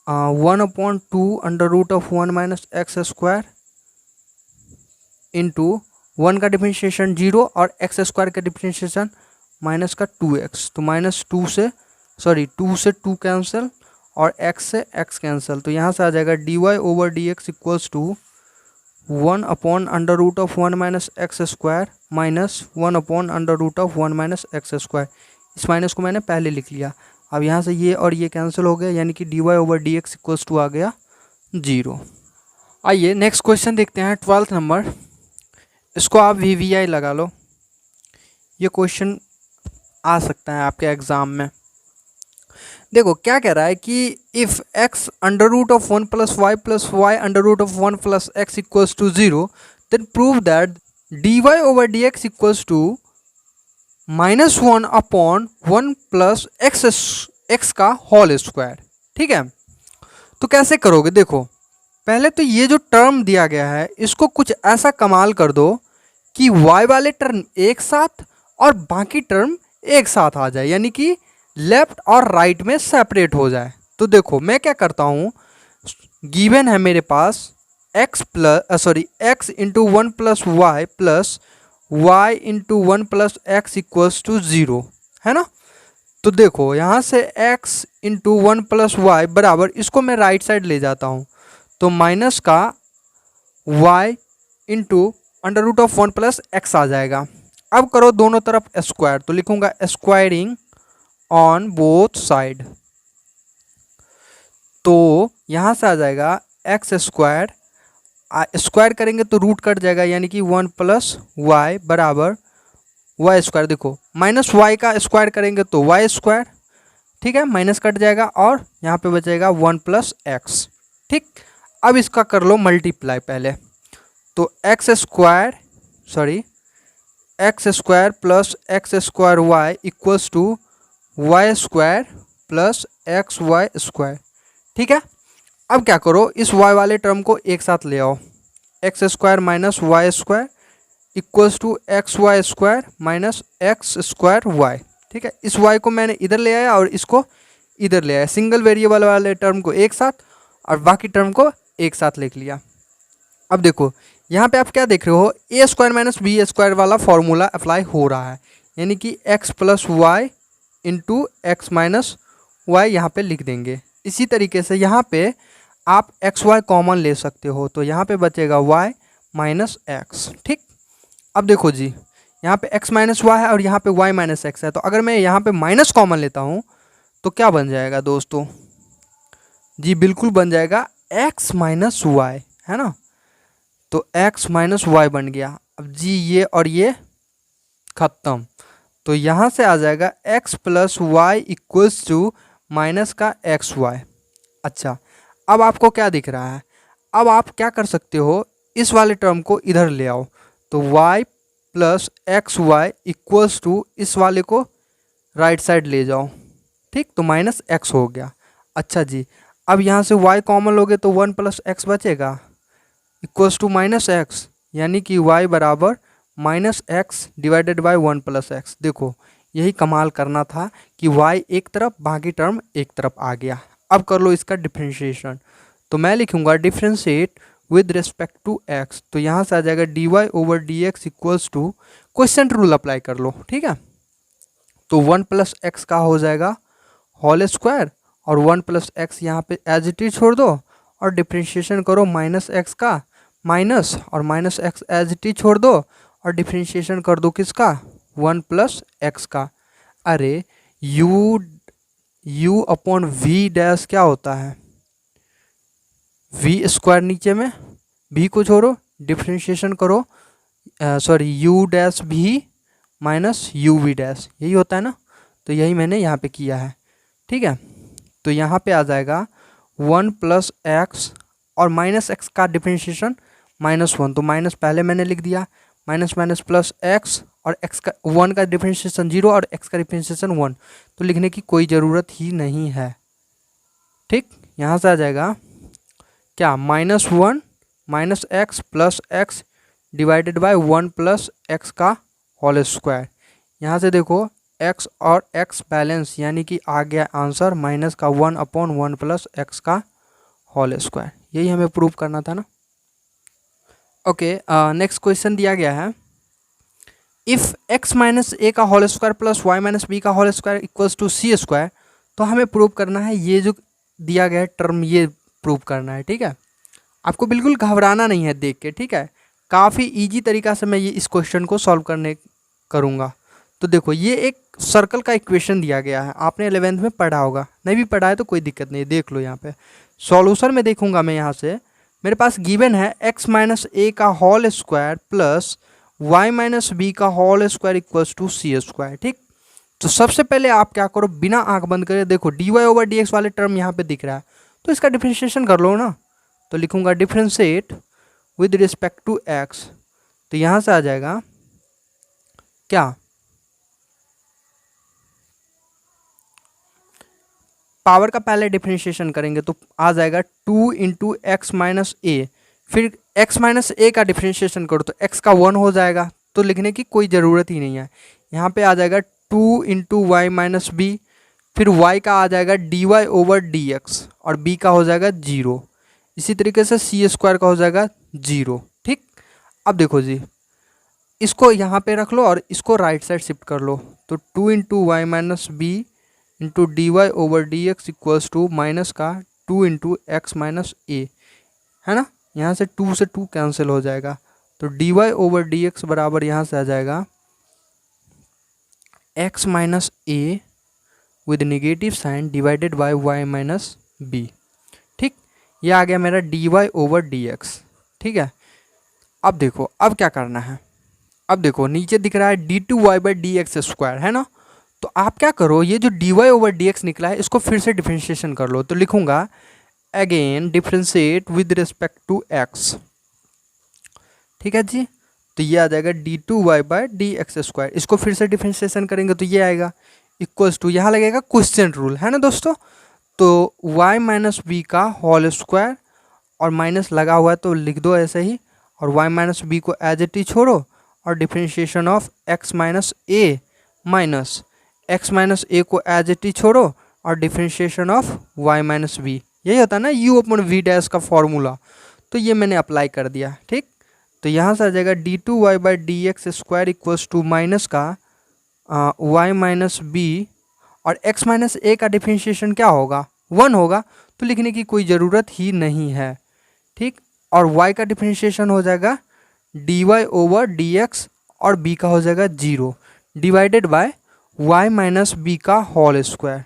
1/2 under root of 1 minus x square into 1 का डिफरेंशिएशन 0 और एक्स स्क्वायर का डिफरेंशिएशन माइनस का 2x, तो माइनस 2 से 2 कैंसिल और x से x कैंसिल, तो यहाँ से आ जाएगा D Y over D x equals to 1 under root of 1 minus x square minus 1 under root of 1 minus x square. इस माइनस को मैंने पहले लिख लिया, अब यहाँ से ये और ये कैंसिल हो गया, यानी कि D Y over D x equals to आ गया 0। आइए नेक्स्ट क्वेश्चन देखते हैं, 12th नंबर। इसको आप VVI लगा लो, ये क्वेश्चन आ सकता है आपके एग्जाम में। देखो क्या कह रहा है कि if x under root of 1 plus y under root of 1 plus x equals to 0, then prove that dy over dx equals to -1 upon 1 plus x का होल स्क्वायर। ठीक है, तो कैसे करोगे? देखो पहले तो ये जो टर्म दिया गया है इसको कुछ ऐसा कमाल कर दो कि y वाले टर्म एक साथ और बाकी टर्म एक साथ आ जाए, यानी कि लेफ्ट और राइट में सेपरेट हो जाए। तो देखो मैं क्या करता हूँ, गिवन है मेरे पास x into 1 plus y plus y into 1 plus x equals to 0, है ना। तो देखो यहाँ से x इंटू 1 प्लस वाई बराबर, इसको मैं राइट साइड ले जाता हूँ तो माइनस का y into under root of 1 plus X आ जाएगा। अब करो दोनों तरफ स्क्वायर, तो लिखूंगा स्क्वायरिंग ऑन बोथ साइड। तो यहाँ से आ जाएगा एक्स स्क्वायर, स्क्वायर करेंगे तो रूट कट जाएगा, यानी कि 1 प्लस वाई बराबर वाई स्क्वायर। देखो माइनस वाई का स्क्वायर करेंगे तो वाई स्क्वायर, ठीक है, माइनस कट जाएगा और यहाँ पे बचेगा 1 प्लस एक्स। ठीक, अब इसका कर लो मल्टीप्लाई पहले, तो x square plus x square y equals to y square plus x y square. ठीक है, अब क्या करो, इस y वाले टर्म को एक साथ ले आओ, x square minus y square equals to x y square minus x square y. ठीक है, इस y को मैंने इधर ले आया और इसको इधर ले आया, सिंगल वेरिएबल वाले टर्म को एक साथ और बाकी टर्म को एक साथ लिख लिया। अब देखो यहाँ पे आप क्या देख रहे हो, a square minus b square वाला फॉर्मूला अप्लाई हो रहा है, यानी कि x plus y into x minus y यहाँ पे लिख देंगे। इसी तरीके से यहाँ पे आप एक्स वाई कॉमन ले सकते हो, तो यहाँ पे बचेगा वाई माइनस एक्स। ठीक, अब देखो जी यहाँ पे x माइनस वाई है और यहाँ पे y माइनस एक्स है, तो अगर मैं यहाँ पे माइनस कॉमन लेता हूँ तो क्या बन जाएगा दोस्तों? जी बिल्कुल बन जाएगा x माइनस वाई, है ना। तो x माइनस वाई बन गया। अब जी ये और ये खत्म, तो यहाँ से आ जाएगा x plus y equals to minus का एक्स वाई। अच्छा, अब आपको क्या दिख रहा है? अब आप क्या कर सकते हो, इस वाले टर्म को इधर ले आओ, तो y plus x y equals to इस वाले को राइट साइड ले जाओ। ठीक, तो माइनस एक्स हो गया। अच्छा जी, अब यहाँ से y कॉमन लोगे तो 1 प्लस एक्स बचेगा इक्वल्स टू माइनस एक्स, यानी कि y बराबर minus x divided by 1 plus x. देखो यही कमाल करना था कि y एक तरफ बाकी टर्म एक तरफ आ गया। अब कर लो इसका डिफ्रेंशिएशन, तो मैं लिखूंगा differentiate with respect to x, तो यहाँ से आ जाएगा dy over dx equals to, question rule apply कर लो। ठीक है, तो 1 प्लस एक्स का हो जाएगा होल स्क्वायर और 1 प्लस एक्स यहाँ पे एज इट इज छोड़ दो और डिफ्रेंशिएशन करो माइनस एक्स का, माइनस और minus x as it is छोड़ दो और डिफ्रेंशिएशन कर दो किसका? 1 प्लस एक्स का। अरे u अपॉन वी डैश क्या होता है? वी स्क्वायर नीचे में, v को छोड़ो डिफ्रेंशिएशन करो, u डैश भी माइनस यू वी डैश, यही होता है ना। तो यही मैंने यहाँ पे किया है। ठीक है, तो यहाँ पे आ जाएगा 1 प्लस एक्स और माइनस एक्स का डिफ्रेंशिएशन -1, तो माइनस पहले मैंने लिख दिया, माइनस माइनस प्लस एक्स और एक्स का 1 का डिफ्रेंशिएशन 0 और एक्स का डिफ्रेंशिएशन 1, तो लिखने की कोई ज़रूरत ही नहीं है। ठीक, यहाँ से आ जाएगा क्या? -1 minus x plus x divided by 1 plus x का होल स्क्वायर। यहाँ से देखो x और x बैलेंस, यानी कि आ गया आंसर माइनस का 1 अपॉन 1 प्लस एक्स का होल स्क्वायर। यही हमें प्रूव करना था ना। ओके, नेक्स्ट क्वेश्चन दिया गया है, इफ़ x माइनस ए का whole square plus Y minus B का whole square equals to C square, तो हमें प्रूव करना है ये जो दिया गया है टर्म, ये प्रूव करना है। ठीक है, आपको बिल्कुल घबराना नहीं है देख के। ठीक है, काफ़ी इजी तरीका से मैं ये इस क्वेश्चन को सॉल्व करने करूँगा। तो देखो ये एक सर्कल का इक्वेशन दिया गया है, आपने 11th में पढ़ा होगा, नहीं भी पढ़ा है तो कोई दिक्कत नहीं, देख लो यहाँ पे सॉल्यूशन में देखूंगा मैं यहाँ से मेरे पास गिवन है x माइनस ए का whole square plus y minus B का whole square equals to C square. ठीक, तो सबसे पहले आप क्या करो, बिना आंख बंद करे देखो dy ओवर dx वाले टर्म यहाँ पे दिख रहा है, तो इसका डिफरेंशिएशन कर लो ना। तो लिखूंगा differentiate with respect to x, तो यहाँ से आ जाएगा क्या, पावर का पहले डिफरेंशिएशन करेंगे तो आ जाएगा 2 इंटू एक्स माइनस ए, फिर x माइनस ए का डिफरेंशिएशन करो तो x का 1 हो जाएगा, तो लिखने की कोई ज़रूरत ही नहीं है। यहाँ पे आ जाएगा 2 इंटू वाई माइनस बी, फिर y का आ जाएगा dy ओवर dx और b का हो जाएगा 0। इसी तरीके से सी स्क्वायर का हो जाएगा 0। ठीक, अब देखो जी, इसको यहाँ पे रख लो और इसको राइट साइड शिफ्ट कर लो, तो 2 into y minus b into d Y over D x equals to minus का 2 इंटू एक्स माइनस ए, है ना। यहाँ से 2 से 2 कैंसिल हो जाएगा, तो D Y over D x बराबर यहाँ से आ जाएगा x minus a with negative sign divided by Y minus b. ठीक, ये आ गया मेरा d Y over D x. ठीक है, अब देखो अब क्या करना है, अब देखो नीचे दिख रहा है d two Y by D x square, है ना। तो आप क्या करो, ये जो d Y over D x निकला है इसको फिर से डिफरेंशिएशन कर लो, तो लिखूंगा again differentiate with respect to x. ठीक है जी, तो ये आ जाएगा D two Y by D x square, इसको फिर से डिफरेंशिएशन करेंगे तो ये आएगा इक्वल्स टू, यहाँ लगेगा क्वेश्चन रूल, है ना दोस्तों। तो y माइनस बी का होल स्क्वायर और माइनस लगा हुआ है तो लिख दो ऐसे ही, और y माइनस बी को एज इट इज छोड़ो और differentiation of x minus A minus X minus A को एज इट इज छोड़ो और differentiation of y minus B, यही होता है ना u अपन v डैश का फॉर्मूला, तो ये मैंने अप्लाई कर दिया। ठीक, तो यहाँ से आ जाएगा D two Y by D x square equals to minus का y माइनस बी और x माइनस ए का डिफरेंशिएशन क्या होगा, 1 होगा, तो लिखने की कोई ज़रूरत ही नहीं है। ठीक, और y का डिफरेंशिएशन हो जाएगा dy ओवर dx और b का हो जाएगा 0 divided by y minus B का होल स्क्वायर।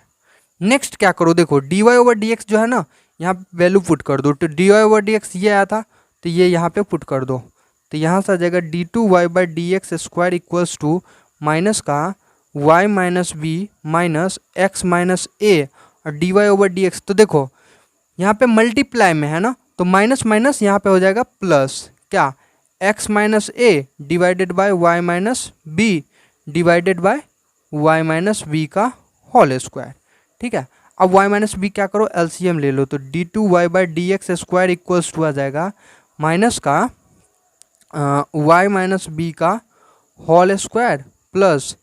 नेक्स्ट क्या करो, देखो dy ओवर dx जो है ना, यहाँ वैल्यू पुट कर दो, तो dy ओवर dx ये आया था तो ये यहाँ पे पुट कर दो, तो यहाँ से आ जाएगा D two Y by D x square equals to minus का y minus B minus X minus A और D Y over D x. तो देखो यहाँ पे मल्टीप्लाई में है ना, तो माइनस माइनस यहाँ पे हो जाएगा प्लस, क्या x minus a divided by Y minus b divided by Y minus B का होल स्क्वायर। ठीक है, अब y माइनस बी क्या करो, एलसीएम ले लो, तो D two Y by D x square equals to आ जाएगा माइनस का y माइनस बी का whole square plus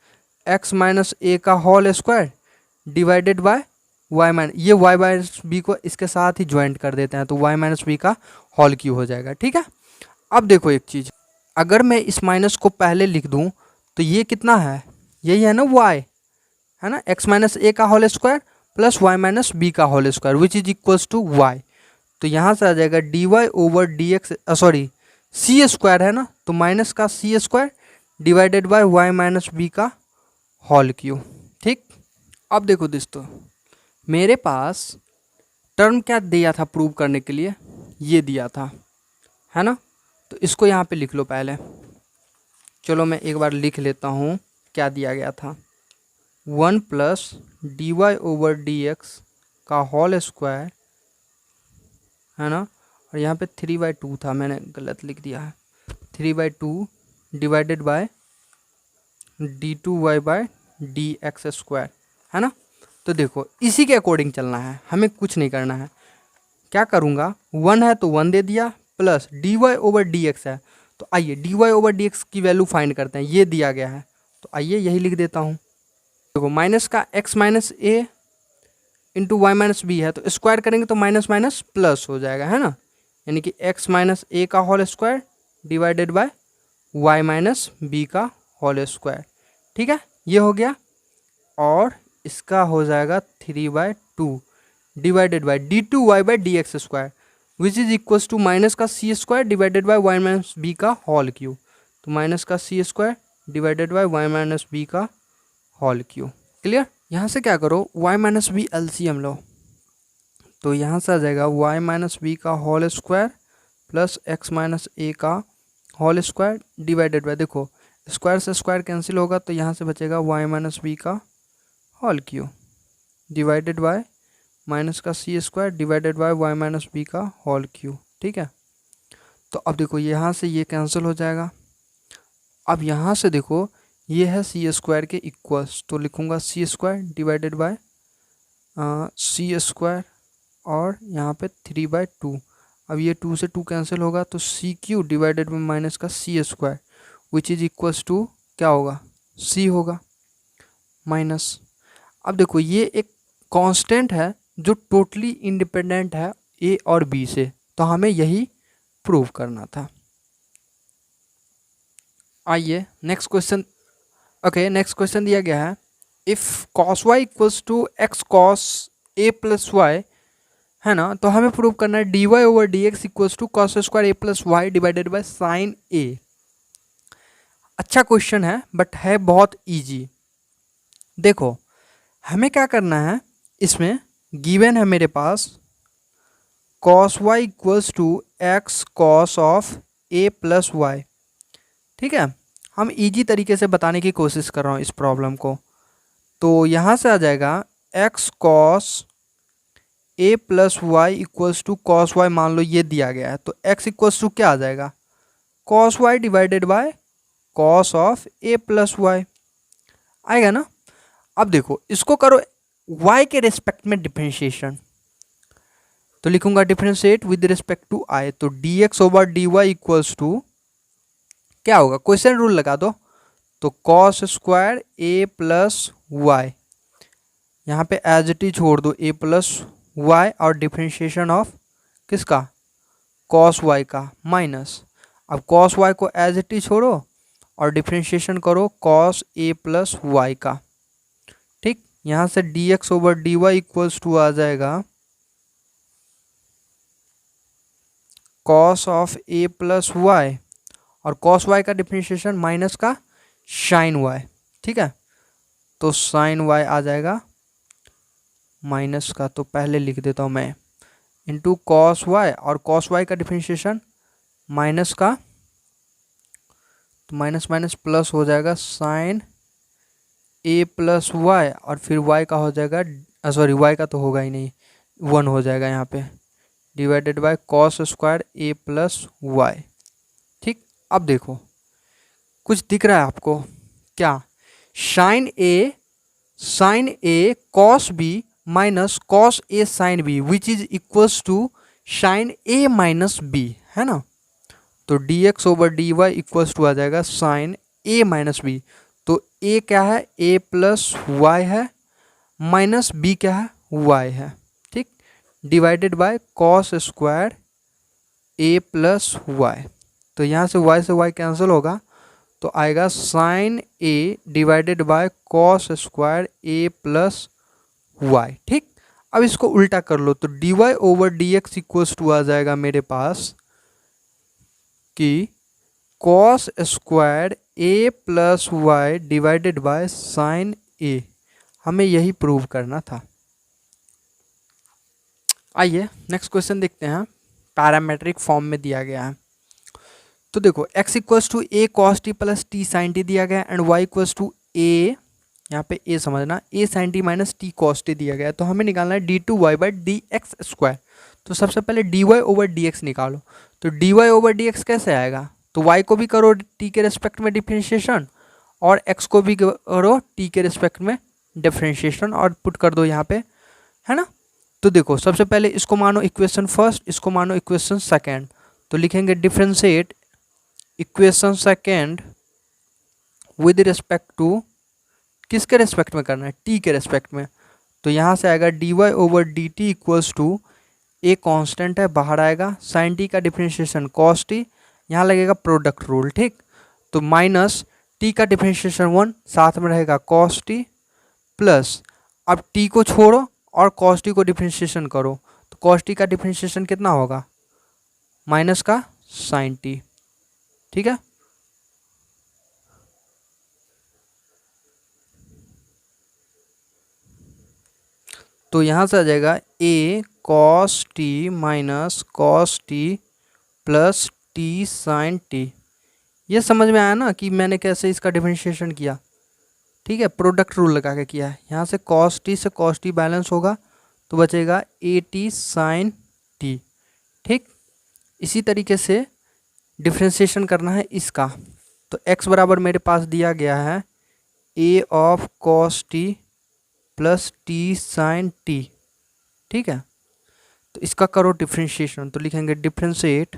x minus ए का whole square divided by y minus, ये y माइनस बी को इसके साथ ही ज्वाइंट कर देते हैं, तो y माइनस बी का होल क्यू हो जाएगा। ठीक है, अब देखो एक चीज़, अगर मैं इस माइनस को पहले लिख दूं तो ये कितना है, यही है ना y, है ना, x माइनस ए का whole square plus y minus B का whole square which is equals to y। तो यहाँ से आ जाएगा D Y over D X, sorry C square है ना, तो माइनस का C square divided by Y minus B का होल क्यू। ठीक, अब देखो दोस्तों मेरे पास टर्म क्या दिया था प्रूव करने के लिए, ये दिया था, है ना, तो इसको यहाँ पे लिख लो पहले। चलो मैं एक बार लिख लेता हूँ क्या दिया गया था, 1 plus D Y over D x का होल स्क्वायर, है ना, और यहाँ पे 3/2 था, मैंने गलत लिख दिया है, 3/2 divided by D two y by D x square, है ना। तो देखो इसी के अकॉर्डिंग चलना है, हमें कुछ नहीं करना है। क्या करूँगा, 1 है तो 1 दे दिया plus D Y over D x है, तो आइए d Y over D x की वैल्यू फाइंड करते हैं, ये दिया गया है, तो आइए यही लिख देता हूँ। देखो माइनस का एक्स माइनस ए इंटू वाई माइनस बी है, तो स्क्वायर करेंगे तो माइनस माइनस प्लस हो जाएगा, है ना, यानी कि एक्स माइनस ए का whole square divided by Y minus B का होल स्क्वायर। ठीक है, ये हो गया, और इसका हो जाएगा 3/2 divided by D two Y by D x square which is equals to minus का C square divided by Y minus B का होल क्यू, तो माइनस का C square divided by Y minus B का होल क्यू। क्लियर, यहाँ से क्या करो, y माइनस बी एलसीएम लो, तो यहाँ से आ जाएगा y माइनस बी का whole square plus X minus ए का होल स्क्वायर डिवाइडेड बाय, देखो स्क्वायर से स्क्वायर कैंसिल होगा तो यहाँ से बचेगा वाई माइनस बी का whole cube divided by minus का C square divided by Y minus B का होल क्यू। ठीक है, तो अब देखो यहाँ से ये कैंसिल हो जाएगा। अब यहाँ से देखो ये है सी स्क्वायर के इक्वल्स, तो लिखूँगा C square divided by C square और यहाँ पे 3/2। अब ये 2 से 2 कैंसिल होगा तो C cube divided by minus का C square which is equals to क्या होगा, सी होगा माइनस। अब देखो ये एक कांस्टेंट है जो टोटली इंडिपेंडेंट है ए और बी से, तो हमें यही प्रूव करना था। आइए next question. Okay, next question दिया गया है if cos y equals to x cos A plus Y, है ना, तो हमें प्रूव करना है dy over D x equals to cos square A plus Y divided by sine A. अच्छा क्वेश्चन है बट है बहुत इजी। देखो हमें क्या करना है, इसमें गिवन है मेरे पास cos y equals to x cos of A plus Y. ठीक है, हम इजी तरीके से बताने की कोशिश कर रहा हूँ इस प्रॉब्लम को। तो यहाँ से आ जाएगा x cos A plus y equals to cos y, मान लो ये दिया गया है तो एक्स इक्वल्स टू क्या आ जाएगा, cos y divided by cos of A plus y आएगा ना। अब देखो इसको करो y के रिस्पेक्ट में डिफरेंशिएशन, तो लिखूंगा differentiate with respect to i, तो dx over dy equals to क्या होगा, क्वेश्चन रूल लगा दो, तो कॉस स्क्वायर ए प्लस वाई, यहाँ पे एज इट इज छोड़ दो ए प्लस वाई और डिफरेंशिएशन ऑफ किसका, कॉस वाई का माइनस। अब कॉस वाई को एज इट इज छोड़ो और डिफरेंशिएशन करो कॉस ए प्लस वाई का। ठीक, यहाँ से dx over dy equals to आ जाएगा cos of A plus Y और कॉस वाई का डिफरेंशिएशन माइनस का साइन वाई। ठीक है, तो साइन वाई आ जाएगा माइनस का, तो पहले लिख देता हूँ मैं, इंटू कॉस वाई और कॉस वाई का डिफरेंशिएशन माइनस का, तो माइनस माइनस प्लस हो जाएगा साइन ए प्लस वाई और फिर वाई का हो जाएगा, सॉरी वाई का तो होगा ही नहीं, 1 हो जाएगा यहाँ पे, divided by cos square A plus Y. ठीक, अब देखो कुछ दिख रहा है आपको क्या, sine A cos B minus cos A sine B which is equals to sine A minus B, है ना, तो dx over dy equals to आ जाएगा साइन ए माइनस बी, तो a क्या है, a प्लस वाई है, माइनस b क्या है, y है। ठीक, divided by cos square a plus Y, तो यहाँ से y से y कैंसिल होगा तो आएगा sine a divided by cos square a plus Y. ठीक, अब इसको उल्टा कर लो तो dy over dx equals to आ जाएगा मेरे पास कि cos square A plus Y divided by sine A, हमें यही प्रूव करना था। आइए नेक्स्ट क्वेश्चन देखते हैं, पैरामेट्रिक फॉर्म में दिया गया है। तो देखो x equals to a cos T plus T sine t दिया गया and y equals to a, यहाँ पे a समझना, a sine t minus t cos t दिया गया है, तो हमें निकालना है d2y by D x square. तो सबसे पहले dy ओवर dx निकालो, तो dy ओवर dx कैसे आएगा, तो y को भी करो t के रिस्पेक्ट में डिफरेंशिएशन और x को भी करो t के रिस्पेक्ट में डिफरेंशिएशन और पुट कर दो यहाँ पे, है ना। तो देखो सबसे पहले इसको मानो इक्वेशन फर्स्ट, इसको मानो इक्वेशन सेकेंड, तो लिखेंगे differentiate equation second with respect to, किसके रिस्पेक्ट में करना है, t के रिस्पेक्ट में, तो यहाँ से आएगा dy over D t equals to, a constant है बाहर आएगा, साइन टी का डिफरेंशिएशन कॉस टी, यहाँ लगेगा प्रोडक्ट रूल। ठीक, तो माइनस टी का डिफरेंशिएशन 1 साथ में रहेगा कॉस टी प्लस, अब टी को छोड़ो और कॉस टी को डिफरेंशिएशन करो, तो कॉस टी का डिफरेंशिएशन कितना होगा, माइनस का साइन टी। ठीक है, तो यहाँ से आ जाएगा A cos T minus cos T plus T sine T. ये समझ में आया ना कि मैंने कैसे इसका डिफरेंशिएशन किया। ठीक है, प्रोडक्ट रूल लगा के किया है। यहाँ से कॉस टी से कॉस टी बैलेंस होगा तो बचेगा ए टी साइन टी। ठीक, इसी तरीके से डिफरेंशिएशन करना है इसका। तो x बराबर मेरे पास दिया गया है A of cos T plus T sine T. ठीक है, तो इसका करो डिफरेंशिएशन, तो लिखेंगे differentiate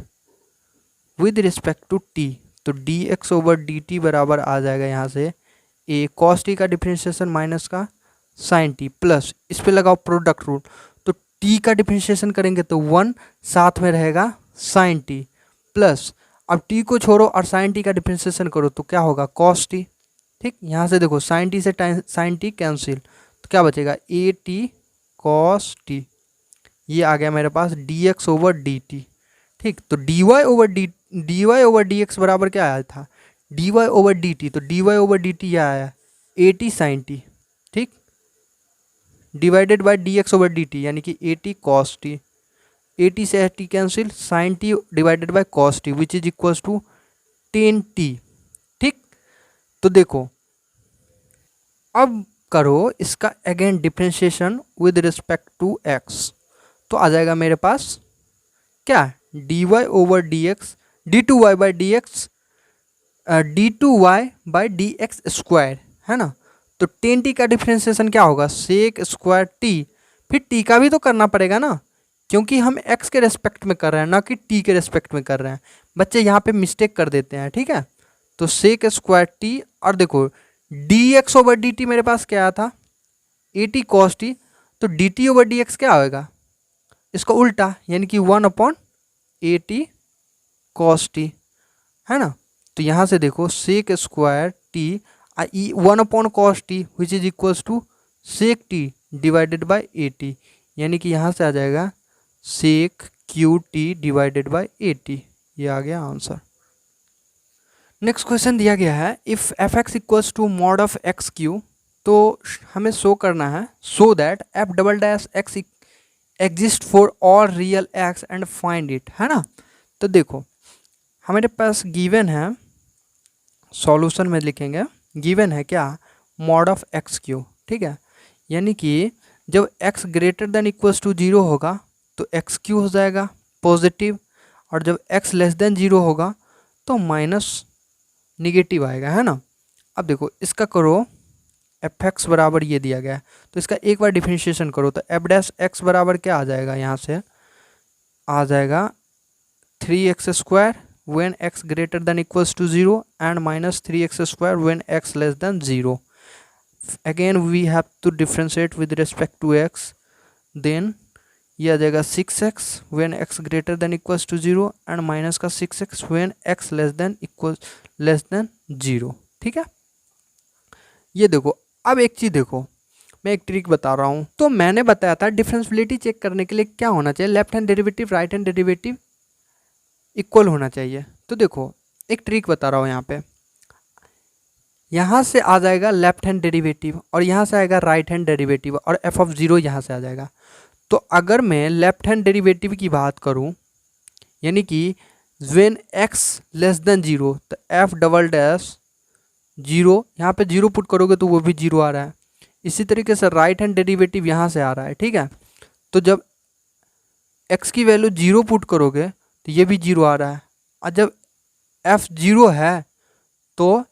with respect to T. तो D x over D T बराबर आ जाएगा यहाँ से ए कॉस टी का डिफरेंशिएशन माइनस का साइन टी प्लस इस पे लगाओ प्रोडक्ट रूल। तो टी का डिफरेंशिएशन करेंगे तो 1 साथ में रहेगा साइन टी प्लस, अब टी को छोड़ो और साइन टी का डिफरेंशिएशन करो तो क्या होगा कॉस टी। ठीक, यहाँ से देखो साइन टी से साइन टी कैंसिल, तो क्या बचेगा ए टी कॉस टी। ये आ गया मेरे पास D x over D T. ठीक, तो D Y over D x बराबर क्या आया था D Y over D T. तो D Y over D T यह आया ए टी साइन टी। ठीक, divided by D x over D T यानी कि A T cos T. A T से T cancel, sine T divided by cos T which is equals to tan T. ठीक, तो देखो अब करो इसका again differentiation with respect to x. तो आ जाएगा मेरे पास क्या d Y over D x d two Y by D x d two Y by D x square है ना। तो टेन टी का डिफरेंशिएशन क्या होगा सेक स्क्वायर टी। फिर टी का भी तो करना पड़ेगा ना, क्योंकि हम एक्स के रेस्पेक्ट में कर रहे हैं ना कि टी के रेस्पेक्ट में कर रहे हैं। बच्चे यहाँ पे मिस्टेक कर देते हैं। ठीक है, तो सेक स्क्वायर टी और देखो d x over D t मेरे पास क्या आया था ए टी कॉस टी। तो d t over D x क्या होगा इसका उल्टा यानी कि 1 upon a T cos t है ना। तो यहाँ से देखो sec square t 1 upon cos T which is equals to sec t divided by a t, यानी कि यहाँ से आ जाएगा sec cube t divided by a t. ये आ गया आंसर। नेक्स्ट क्वेश्चन दिया गया है if f x equals to mod of x cube. तो हमें शो करना है so that f double dash x exist for all real x and find it है ना। तो देखो हमारे पास गिवन है, सॉल्यूशन में लिखेंगे गिवन है क्या मॉड ऑफ एक्स क्यू। ठीक है, यानी कि जब x greater than equals to 0 होगा तो एक्स क्यू हो जाएगा पॉजिटिव, और जब x लेस देन 0 होगा तो माइनस निगेटिव आएगा है ना। अब देखो इसका करो एफ एक्स बराबर ये दिया गया है तो इसका एक बार डिफरेंशिएशन करो तो एफ डैश एक्स बराबर क्या आ जाएगा, यहाँ से आ जाएगा 3x square when x greater than equals to 0 and minus 3x square when x less than 0. Again we have to differentiate with respect to x, then ये आ जाएगा 6x when x greater than equals to 0 and minus का 6x when x less than 0. ठीक है, ये देखो अब एक चीज़ देखो, मैं एक ट्रिक बता रहा हूँ। तो मैंने बताया था डिफरेंशियबिलिटी चेक करने के लिए क्या होना चाहिए, left hand derivative right hand derivative equal होना चाहिए। तो देखो एक ट्रिक बता रहा हूँ, यहाँ से आ जाएगा लेफ्ट हैंड डेरिवेटिव और यहाँ से आएगा राइट हैंड डेरिवेटिव और एफ ऑफ 0 यहाँ से आ जाएगा। तो अगर मैं लेफ्ट हैंड डेरिवेटिव की बात करूँ यानी कि व्हेन x लेस देन 0 तो एफ डबल डैश 0, यहाँ पे 0 पुट करोगे तो वो भी 0 आ रहा है। इसी तरीके से राइट हैंड डेरिवेटिव यहाँ से आ रहा है। ठीक है, तो जब x की वैल्यू 0 पुट करोगे तो ये भी 0 आ रहा है, और जब f 0 है तो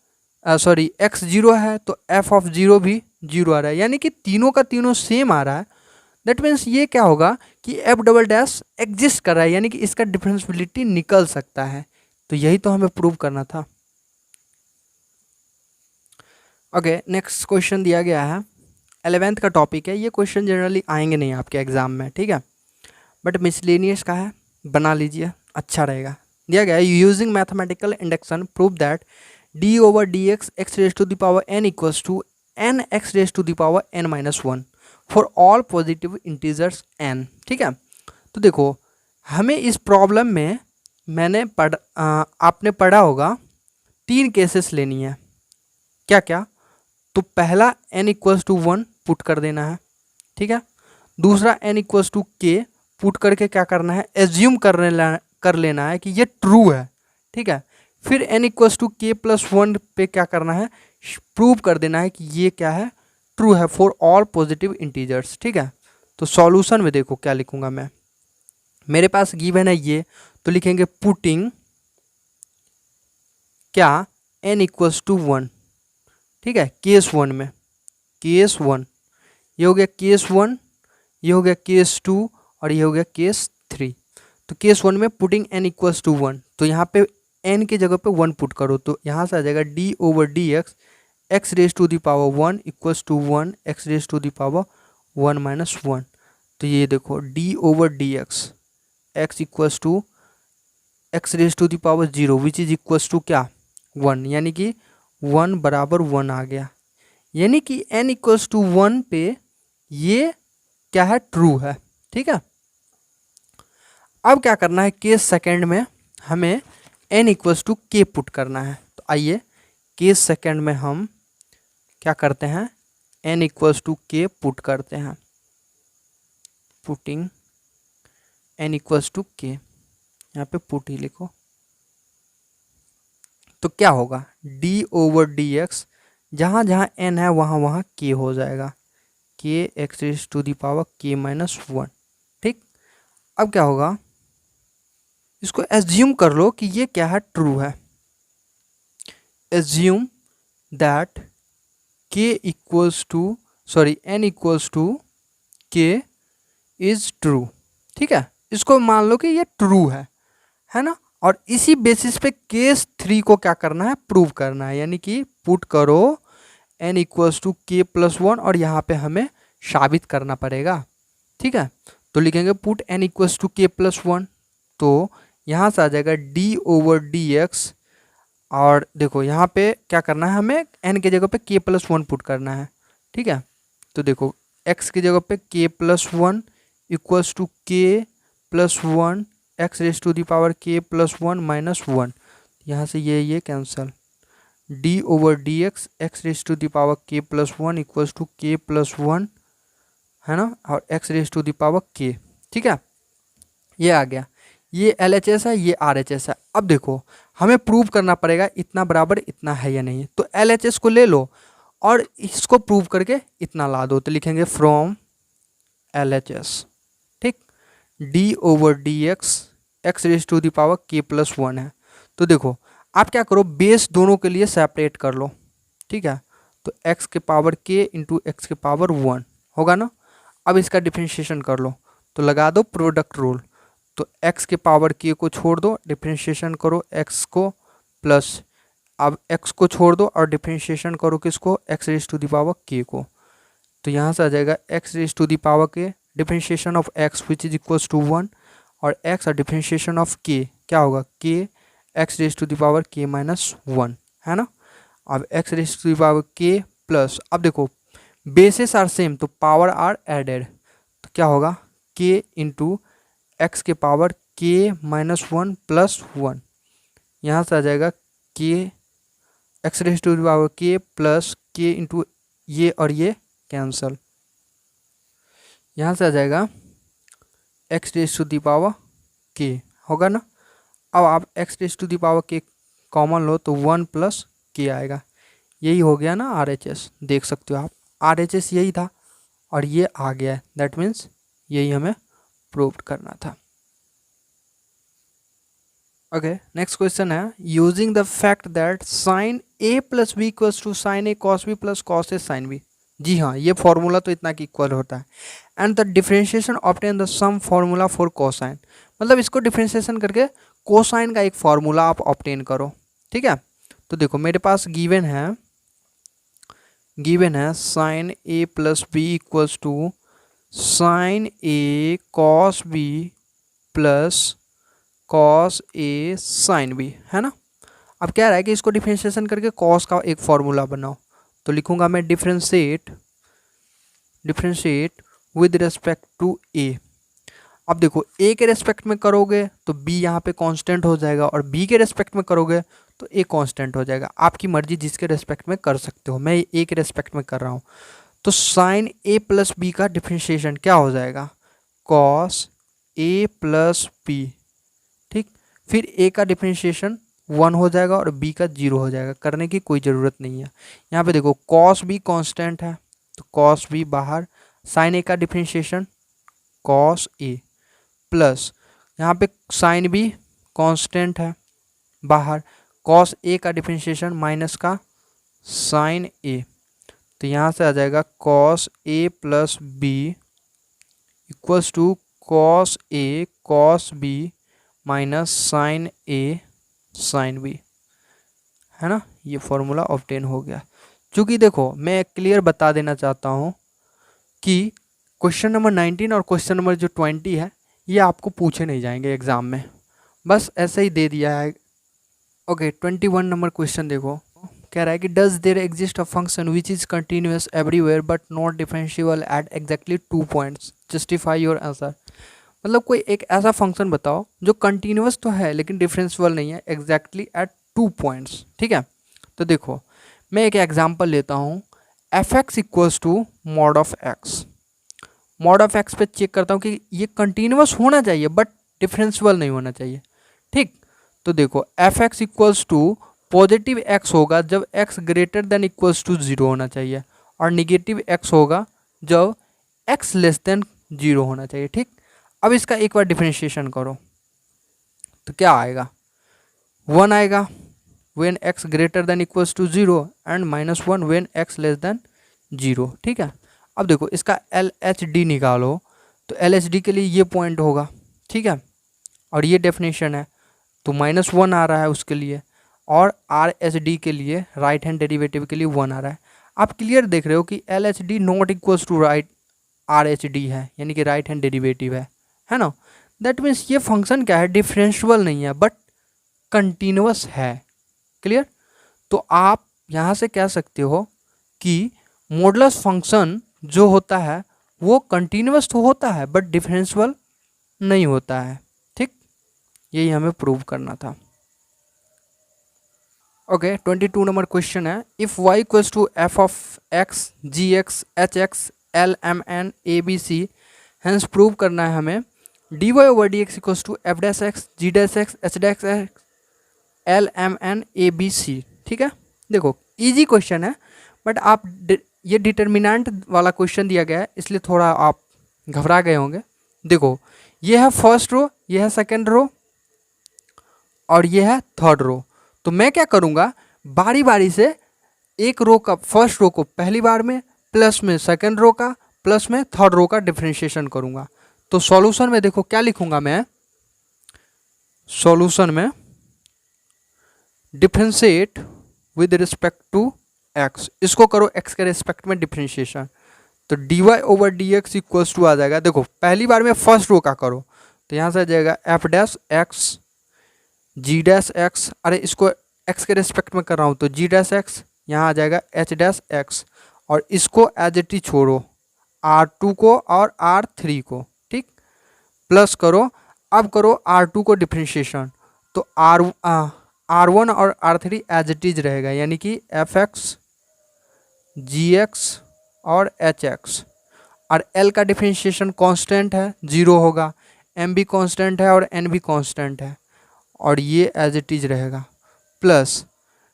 सॉरी x 0 है तो f ऑफ 0 भी 0 आ रहा है, यानी कि तीनों का तीनों सेम आ रहा है। दैट मीन्स ये क्या होगा कि एफ डबल डैश एग्जिस्ट कर रहा है, यानी कि इसका डिफरेंशियबिलिटी निकल सकता है। तो यही तो हमें प्रूव करना था। ओके, नेक्स्ट क्वेश्चन दिया गया है 11th का टॉपिक है। ये क्वेश्चन जनरली आएंगे नहीं आपके एग्जाम में, ठीक है, बट मिसलेनियस का है, बना लीजिए अच्छा रहेगा। दिया गया है using mathematical induction prove that d over D x x raise to the power n equals to n x raise to the power n minus 1 for all positive integers n. ठीक है, तो देखो हमें इस प्रॉब्लम में आपने पढ़ा होगा 3 केसेस लेनी है। क्या क्या? तो पहला n इक्वल्स टू 1 पुट कर देना है, ठीक है। दूसरा n equals to k put करके क्या करना है, एज्यूम कर लेना है कि ये ट्रू है, ठीक है। फिर n इक्वल्स टू के प्लस 1 पे क्या करना है, प्रूव कर देना है कि ये क्या है, ट्रू है फॉर ऑल पॉजिटिव इंटीजर्स, ठीक है। तो सॉल्यूशन में देखो क्या लिखूंगा मैं, मेरे पास गिवन है ये, तो लिखेंगे पुटिंग क्या n इक्वल्स टू 1, ठीक है, केस 1 में, केस 1 ये हो गया केस 1, ये हो गया केस 2 और ये हो गया केस 3। तो केस 1 में पुटिंग n इक्वल्स टू 1, तो यहाँ पे n की जगह पे 1 पुट करो, तो यहाँ से आ जाएगा d over D x x raise to the power 1 equals to 1 x raise to the power 1 minus 1। तो ये देखो d over D x x equals to x raise to the power 0 which is equals to क्या 1, यानी कि 1 बराबर 1 आ गया, यानी कि n इक्वल्स टू 1 पे ये क्या है, ट्रू है, ठीक है। अब क्या करना है, केस सेकंड में हमें n इक्वल्स टू के पुट करना है। तो आइए केस सेकंड में हम क्या करते हैं, n इक्वल्स टू के पुट करते हैं, पुटिंग n इक्वल्स टू के, यहाँ पे पुट ही लिखो। तो क्या होगा, d ओवर डी एक्स, जहाँ जहाँ n है वहाँ वहाँ k हो जाएगा, k x raise to the power k minus 1, ठीक। अब क्या होगा, इसको एज्यूम कर लो कि ये क्या है, ट्रू है। Assume that k equals to sorry n equals to k is true, ठीक है। इसको मान लो कि ये ट्रू है ना। और इसी बेसिस पे केस 3 को क्या करना है, प्रूव करना है, यानी कि पुट करो n इक्वल्स टू के प्लस 1 और यहाँ पे हमें साबित करना पड़ेगा, ठीक है। तो लिखेंगे पुट n इक्वल्स टू के प्लस 1, तो यहाँ से आ जाएगा d ओवर डी एक्स, और देखो यहाँ पे क्या करना है, हमें n की जगह पे k प्लस 1 पुट करना है, ठीक है। तो देखो x की जगह पे k plus 1 equals to k plus 1 x raise to the power k plus 1 minus 1, यहाँ से ये cancel, d over D x x raise to the power k plus 1 equals to k plus 1, है ना, और x raise to the power k, ठीक है। ये आ गया, ये LHS है, ये RHS है। अब देखो हमें प्रूव करना पड़ेगा इतना बराबर इतना है या नहीं, तो LHS को ले लो और इसको प्रूव करके इतना ला दो, तो लिखेंगे फ्रॉम LHS, ठीक, d over D x x raise to the power k plus 1 है। तो देखो आप क्या करो, बेस दोनों के लिए सेपरेट कर लो, ठीक है। तो x के पावर k इंटू एक्स के पावर 1 होगा ना। अब इसका डिफ्रेंशिएशन कर लो, तो लगा दो प्रोडक्ट रूल, तो x के पावर k को छोड़ दो, डिफ्रेंशिएशन करो x को, प्लस अब x को छोड़ दो और डिफ्रेंशिएशन करो किसको, x raise to the power k को। तो यहाँ से आ जाएगा x raise to the power k, differentiation of x which is equals to 1, और x और डिफ्रेंशिएशन ऑफ k क्या होगा, k x raise to the power k minus 1, है ना। अब x raise to the power k plus, अब देखो बेसिस आर सेम तो पावर आर एडेड, तो क्या होगा k इंटू एक्स के पावर k माइनस 1 प्लस 1, यहाँ से आ जाएगा k x raise to the power k plus k into ये और ये कैंसल, यहाँ से आ जाएगा x raise to the power k होगा ना। अब आप X raise to the power k common लो तो 1 प्लस k आएगा, यही हो गया ना RHS, देख सकते हो आप RHS यही था और ये आ गया है, दैट मीन्स यही हमें प्रूव करना था। ओके, नेक्स्ट क्वेश्चन है, using the fact that sine a plus B equals to sine A cos B plus cos A sine B. जी हाँ, ये फॉर्मूला तो इतना कि इक्वल होता है। And the differentiation obtain the sum formula for cosine, मतलब इसको डिफरेंशिएशन करके कोसाइन का एक फॉर्मूला आप ऑब्टेन करो, ठीक है। तो देखो मेरे पास गिवन है sine a plus B equals to sine A cos B plus cos A sine b, है ना। अब क्या रहा है कि इसको डिफरेंशिएशन करके कॉस का एक फॉर्मूला बनाओ, तो लिखूंगा मैं डिफरेंशिएट विद रिस्पेक्ट टू ए। अब देखो ए के रेस्पेक्ट में करोगे तो बी यहाँ पे कांस्टेंट हो जाएगा, और बी के रेस्पेक्ट में करोगे तो ए कांस्टेंट हो जाएगा। आपकी मर्जी, जिसके रेस्पेक्ट में कर सकते हो, मैं ए के रेस्पेक्ट में कर रहा हूँ। तो साइन ए प्लस बी का डिफरेंशिएशन क्या हो जाएगा, कॉस ए प्लस बी, ठीक। फिर ए का डिफरेंशिएशन 1 हो जाएगा और बी का 0 हो जाएगा, करने की कोई ज़रूरत नहीं है। यहाँ पे देखो कॉस बी कांस्टेंट है तो कॉस बी बाहर, साइन ए का डिफरेंशिएशन कॉस ए प्लस यहाँ पे साइन बी कांस्टेंट है बाहर, कॉस ए का डिफरेंशिएशन माइनस का साइन ए, तो यहाँ से आ जाएगा cos A plus B equals to cos a cos B minus sine a sine b, है ना। ये फॉर्मूला ऑब्टेन हो गया। चूँकि देखो मैं क्लियर बता देना चाहता हूँ कि क्वेश्चन नंबर 19 और क्वेश्चन नंबर जो 20 है ये आपको पूछे नहीं जाएंगे एग्जाम में, बस ऐसे ही दे दिया है। ओके 21 नंबर क्वेश्चन देखो, कह रहा है कि does there exist a function which is continuous everywhere but not differentiable at exactly 2 points, justify your answer. मतलब कोई एक ऐसा फंक्शन बताओ जो कंटिन्यूअस तो है लेकिन डिफरेंशिएबल नहीं है एग्जैक्टली एट 2 पॉइंट्स, ठीक है। तो देखो मैं एक एग्जांपल लेता हूँ, f x equals to mod of x. Mod of x पे चेक करता हूँ कि ये कंटिन्यूअस होना चाहिए बट डिफरेंशिएबल नहीं होना चाहिए, ठीक। तो देखो f x equals to positive x होगा जब x greater than equals to 0 होना चाहिए, और निगेटिव एक्स होगा जब एक्स लेस देन 0 होना चाहिए, ठीक। अब इसका एक बार डिफरेंशिएशन करो तो क्या आएगा, 1 आएगा when x greater than equals to 0 and -1 when x less than 0, ठीक है। अब देखो इसका एल एच डी निकालो तो एल एच डी के लिए ये पॉइंट होगा, ठीक है, और ये डेफिनेशन है तो -1 आ रहा है उसके लिए, और आर एच डी के लिए राइट हैंड डेरिवेटिव के लिए 1 आ रहा है। आप क्लियर देख रहे हो कि L H D not equals to right R H D है, यानी कि राइट हैंड डेरिवेटिव है ना। दैट मीन्स ये फंक्शन क्या है, डिफरेंशिएबल नहीं है बट कंटिन्यूअस है, क्लियर। तो आप यहाँ से कह सकते हो कि मॉडुलस फंक्शन जो होता है वो कंटिन्यूअस तो होता है बट डिफरेंशिएबल नहीं होता है, ठीक। यही हमें प्रूव करना था। ओके 22 नंबर क्वेश्चन है, if y equals to f of x g x h x l m n a b c, hence prove करना है हमें d Y over D x equals to f dash x g dash x h dash x l m n a b c, ठीक है। देखो इजी क्वेश्चन है बट आप ये डिटर्मिनेंट वाला क्वेश्चन दिया गया है इसलिए थोड़ा आप घबरा गए होंगे। देखो ये है फर्स्ट रो, ये है सेकेंड रो और ये है थर्ड रो। तो मैं क्या करूँगा, बारी बारी से एक रो का फर्स्ट रो को पहली बार में, प्लस में सेकेंड रो का, प्लस में थर्ड रो का डिफरेंशिएशन करूँगा। तो सॉल्यूशन में देखो क्या लिखूँगा मैं, सॉल्यूशन में differentiate with respect to X, इसको करो एक्स के रिस्पेक्ट में डिफरेंशिएशन, तो D Y over D x equals to आ जाएगा। देखो पहली बार में फर्स्ट रो का करो तो यहाँ से आ जाएगा f dash x g dash x, अरे इसको एक्स के रिस्पेक्ट में कर रहा हूँ तो जी डैश एक्स, यहाँ आ जाएगा एच डैश एक्स, और इसको एज इट इज छोड़ो R2 को और R3 को, ठीक, प्लस करो। अब करो R2 को डिफरेंशिएशन तो R1 और R3 एज इट इज रहेगा, यानी कि एफ एक्स जी एक्स और एच एक्स, और L का डिफरेंशिएशन कांस्टेंट है 0 होगा, M भी कांस्टेंट है और N भी कांस्टेंट है, और ये एज इट इज रहेगा, प्लस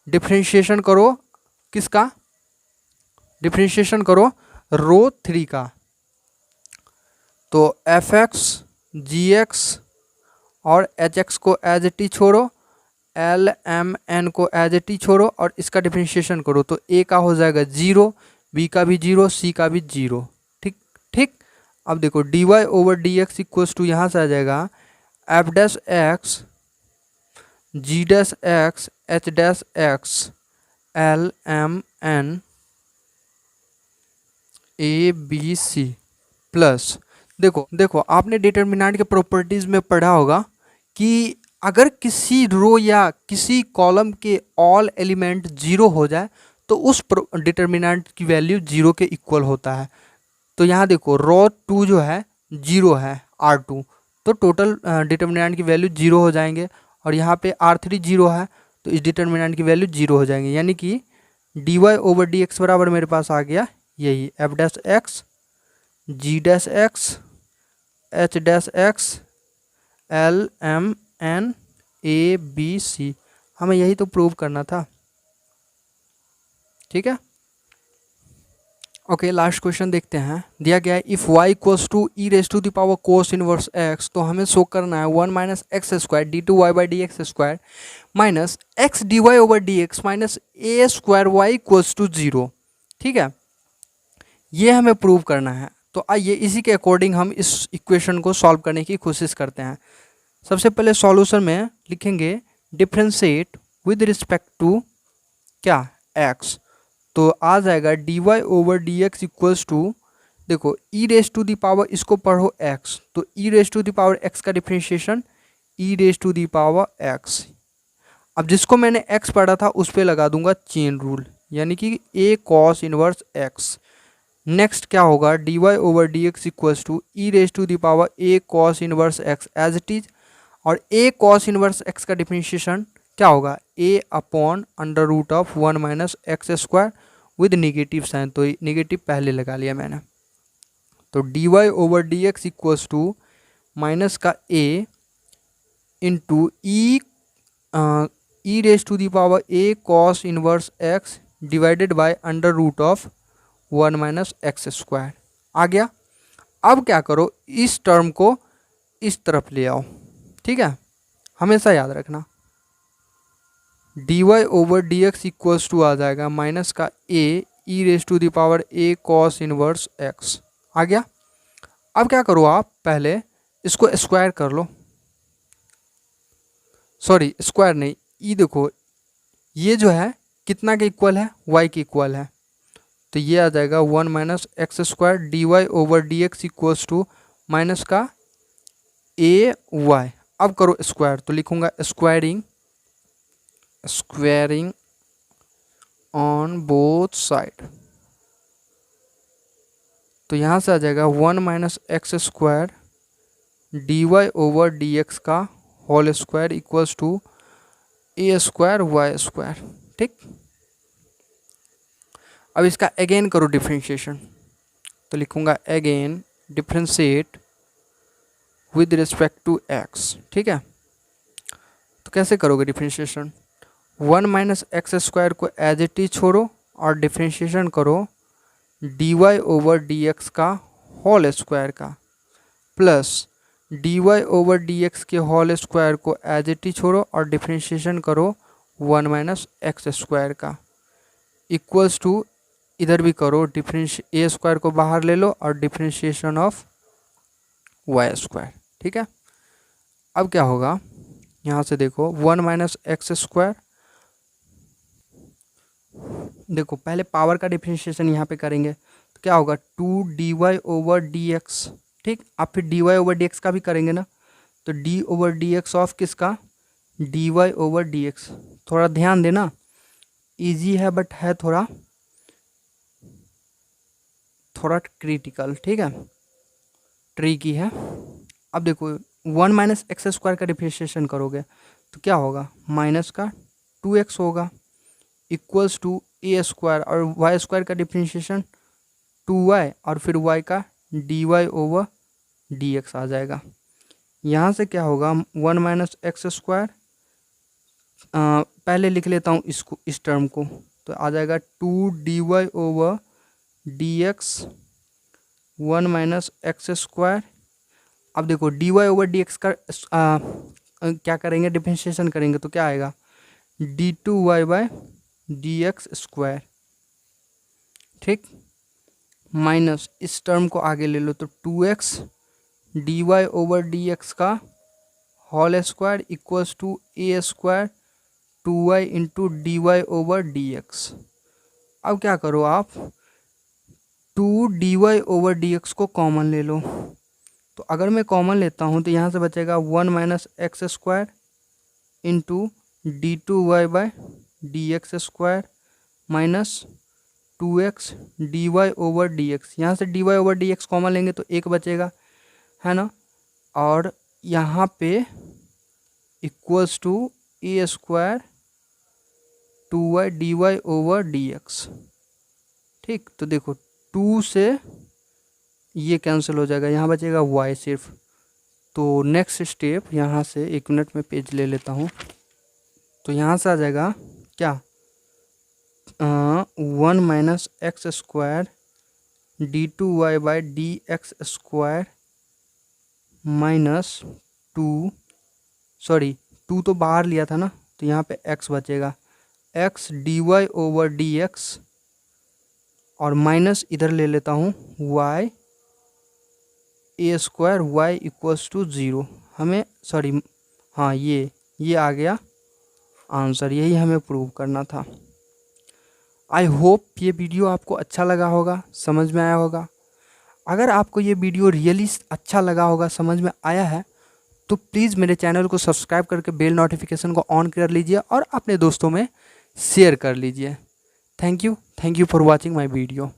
डिफरेंशिएशन करो किसका, डिफरेंशिएशन करो रो 3 का, तो एफ एक्स जी एक्स और एच एक्स को एज इट इज छोड़ो, एल एम एन को एज इट इज छोड़ो और इसका डिफरेंशिएशन करो तो ए का हो जाएगा 0, बी का भी 0, सी का भी 0, ठीक ठीक। अब देखो d Y over D x equals to यहाँ से आ जाएगा f dash x g dash x h dash x l m n a b c, plus देखो आपने डिटर्मिनेंट के प्रॉपर्टीज़ में पढ़ा होगा कि अगर किसी रो या किसी कॉलम के ऑल एलिमेंट 0 हो जाए तो उस डिटर्मिनेंट की वैल्यू 0 के इक्वल होता है। तो यहाँ देखो रो 2 जो है 0 है R2, तो टोटल डिटर्मिनेंट की वैल्यू 0 हो जाएंगे, और यहाँ पे R3 0 है तो इस डिटर्मिनेंट की वैल्यू 0 हो जाएंगे, यानी कि D Y over D x बराबर मेरे पास आ गया यही f dash x g dash x h dash x l m n a b c, हमें यही तो प्रूव करना था। ठीक है, ओके लास्ट क्वेश्चन देखते हैं। दिया गया है if y equals to e raise to the power cos inverse x, तो हमें शो करना है 1 minus x square d two Y by D x square minus x d Y over D x minus a square y equals to 0। ठीक है, ये हमें प्रूव करना है। तो आइए इसी के अकॉर्डिंग हम इस इक्वेशन को सॉल्व करने की कोशिश करते हैं। सबसे पहले सॉल्यूशन में लिखेंगे डिफ्रेंशिएट विद रिस्पेक्ट टू क्या x, तो आ जाएगा D Y over D x equals to, देखो E raise to the power, इसको पढ़ो x, तो E raise to the power x का differentiation E raise to the power x। अब जिसको मैंने x पढ़ा था उस पर लगा दूंगा चेन रूल, यानी कि a cos inverse x। Next क्या होगा, d Y over D x equals to e raise to the power a cos inverse x as it is, और a कॉस इनवर्स x का डिफ्रेंशिएशन क्या होगा, a upon under root of 1 minus x square with negative sign, तो निगेटिव पहले लगा लिया मैंने। तो D Y over D x equals to minus का a into e raise to the power a cos inverse x divided by under root of 1 minus x square आ गया। अब क्या करो, इस टर्म को इस तरफ ले आओ। ठीक है, हमेशा याद रखना D Y over D x equals to आ जाएगा माइनस का a E raise to the power a cos inverse x आ गया। अब क्या करो, आप पहले इसको स्क्वायर कर लो, सॉरी स्क्वायर नहीं, ई देखो ये जो है कितना के इक्वल है, y के इक्वल है, तो ये आ जाएगा 1 minus x square D Y over D x equals to minus का ए वाई। अब करो स्क्वायर, तो लिखूंगा स्क्वायरिंग ऑन बोथ साइड, तो यहाँ से आ जाएगा 1 minus x square D Y over D x का whole square equals to A square Y square. ठीक, अब इसका अगेन करो डिफ्रेंशिएशन, तो लिखूंगा again differentiate with respect to x। ठीक है, तो कैसे करोगे डिफ्रेंशिएशन, 1 माइनस एक्स स्क्वायर को एज इट इज छोड़ो और डिफ्रेंशिएशन करो D Y over D x का होल स्क्वायर का, plus D Y over D X के होल स्क्वायर को एज इट इज छोड़ो और डिफ्रेंशिएशन करो 1 माइनस एक्स स्क्वायर का, इक्वल्स टू इधर भी करो ए स्क्वायर को बाहर ले लो और डिफ्रेंशिएशन ऑफ वाई स्क्वायर। ठीक है, अब क्या होगा, यहाँ से देखो 1 माइनस एक्स स्क्वायर, देखो पहले पावर का डिफ्रेंशिएशन यहाँ पे करेंगे तो क्या होगा 2 D Y over D x. ठीक, अब फिर D Y over D x का भी करेंगे ना, तो D over D X of किसका, D Y over D X. थोड़ा ध्यान देना, इजी है बट है थोड़ा क्रिटिकल। ठीक है, ट्रिकी है। अब देखो 1 माइनस एक्स स्क्वायर का डिफ्रेंशिएशन करोगे तो क्या होगा, माइनस का 2x होगा इक्वल्स टू ए स्क्वायर, और वाई स्क्वायर का डिफ्रेंशिएशन 2y और फिर y का D Y over D x आ जाएगा। यहाँ से क्या होगा 1 माइनस एक्स स्क्वायर, पहले लिख लेता हूँ इसको, इस टर्म को, तो आ जाएगा 2 D Y over D x 1 minus x square. अब देखो d Y over D x का क्या करेंगे, डिफ्रेंशिएशन करेंगे तो क्या आएगा d two y by D x square. ठीक, माइनस इस टर्म को आगे ले लो तो 2x d Y over D x का whole square equals to A square 2y into d Y over D x. अब क्या करो आप 2 D Y over D x को कॉमन ले लो, तो अगर मैं कॉमन लेता हूँ तो यहाँ से बचेगा 1 minus x square into d two y by D x square minus 2x d Y over D x. यहाँ से d Y over D x common लेंगे तो एक बचेगा, है ना, और यहाँ पे equals to A square 2y d Y over D x. ठीक, तो देखो 2 से ये कैंसिल हो जाएगा, यहाँ बचेगा y सिर्फ, तो नेक्स्ट स्टेप यहाँ से 1 मिनट में पेज ले लेता हूँ। तो यहाँ से आ जाएगा क्या 1 minus x square d2y/dx² minus 2, sorry 2 तो बाहर लिया था ना, तो यहाँ पे x बचेगा, x dy/dx और माइनस इधर ले लेता हूँ y a² y equals to 0। हमें सॉरी हाँ ये आ गया आंसर, यही हमें प्रूव करना था। आई होप ये वीडियो आपको अच्छा लगा होगा, समझ में आया होगा। अगर आपको ये वीडियो रियली अच्छा लगा होगा, समझ में आया है, तो प्लीज़ मेरे चैनल को सब्सक्राइब करके बेल नोटिफिकेशन को ऑन कर लीजिए और अपने दोस्तों में शेयर कर लीजिए। Thank you for watching my video.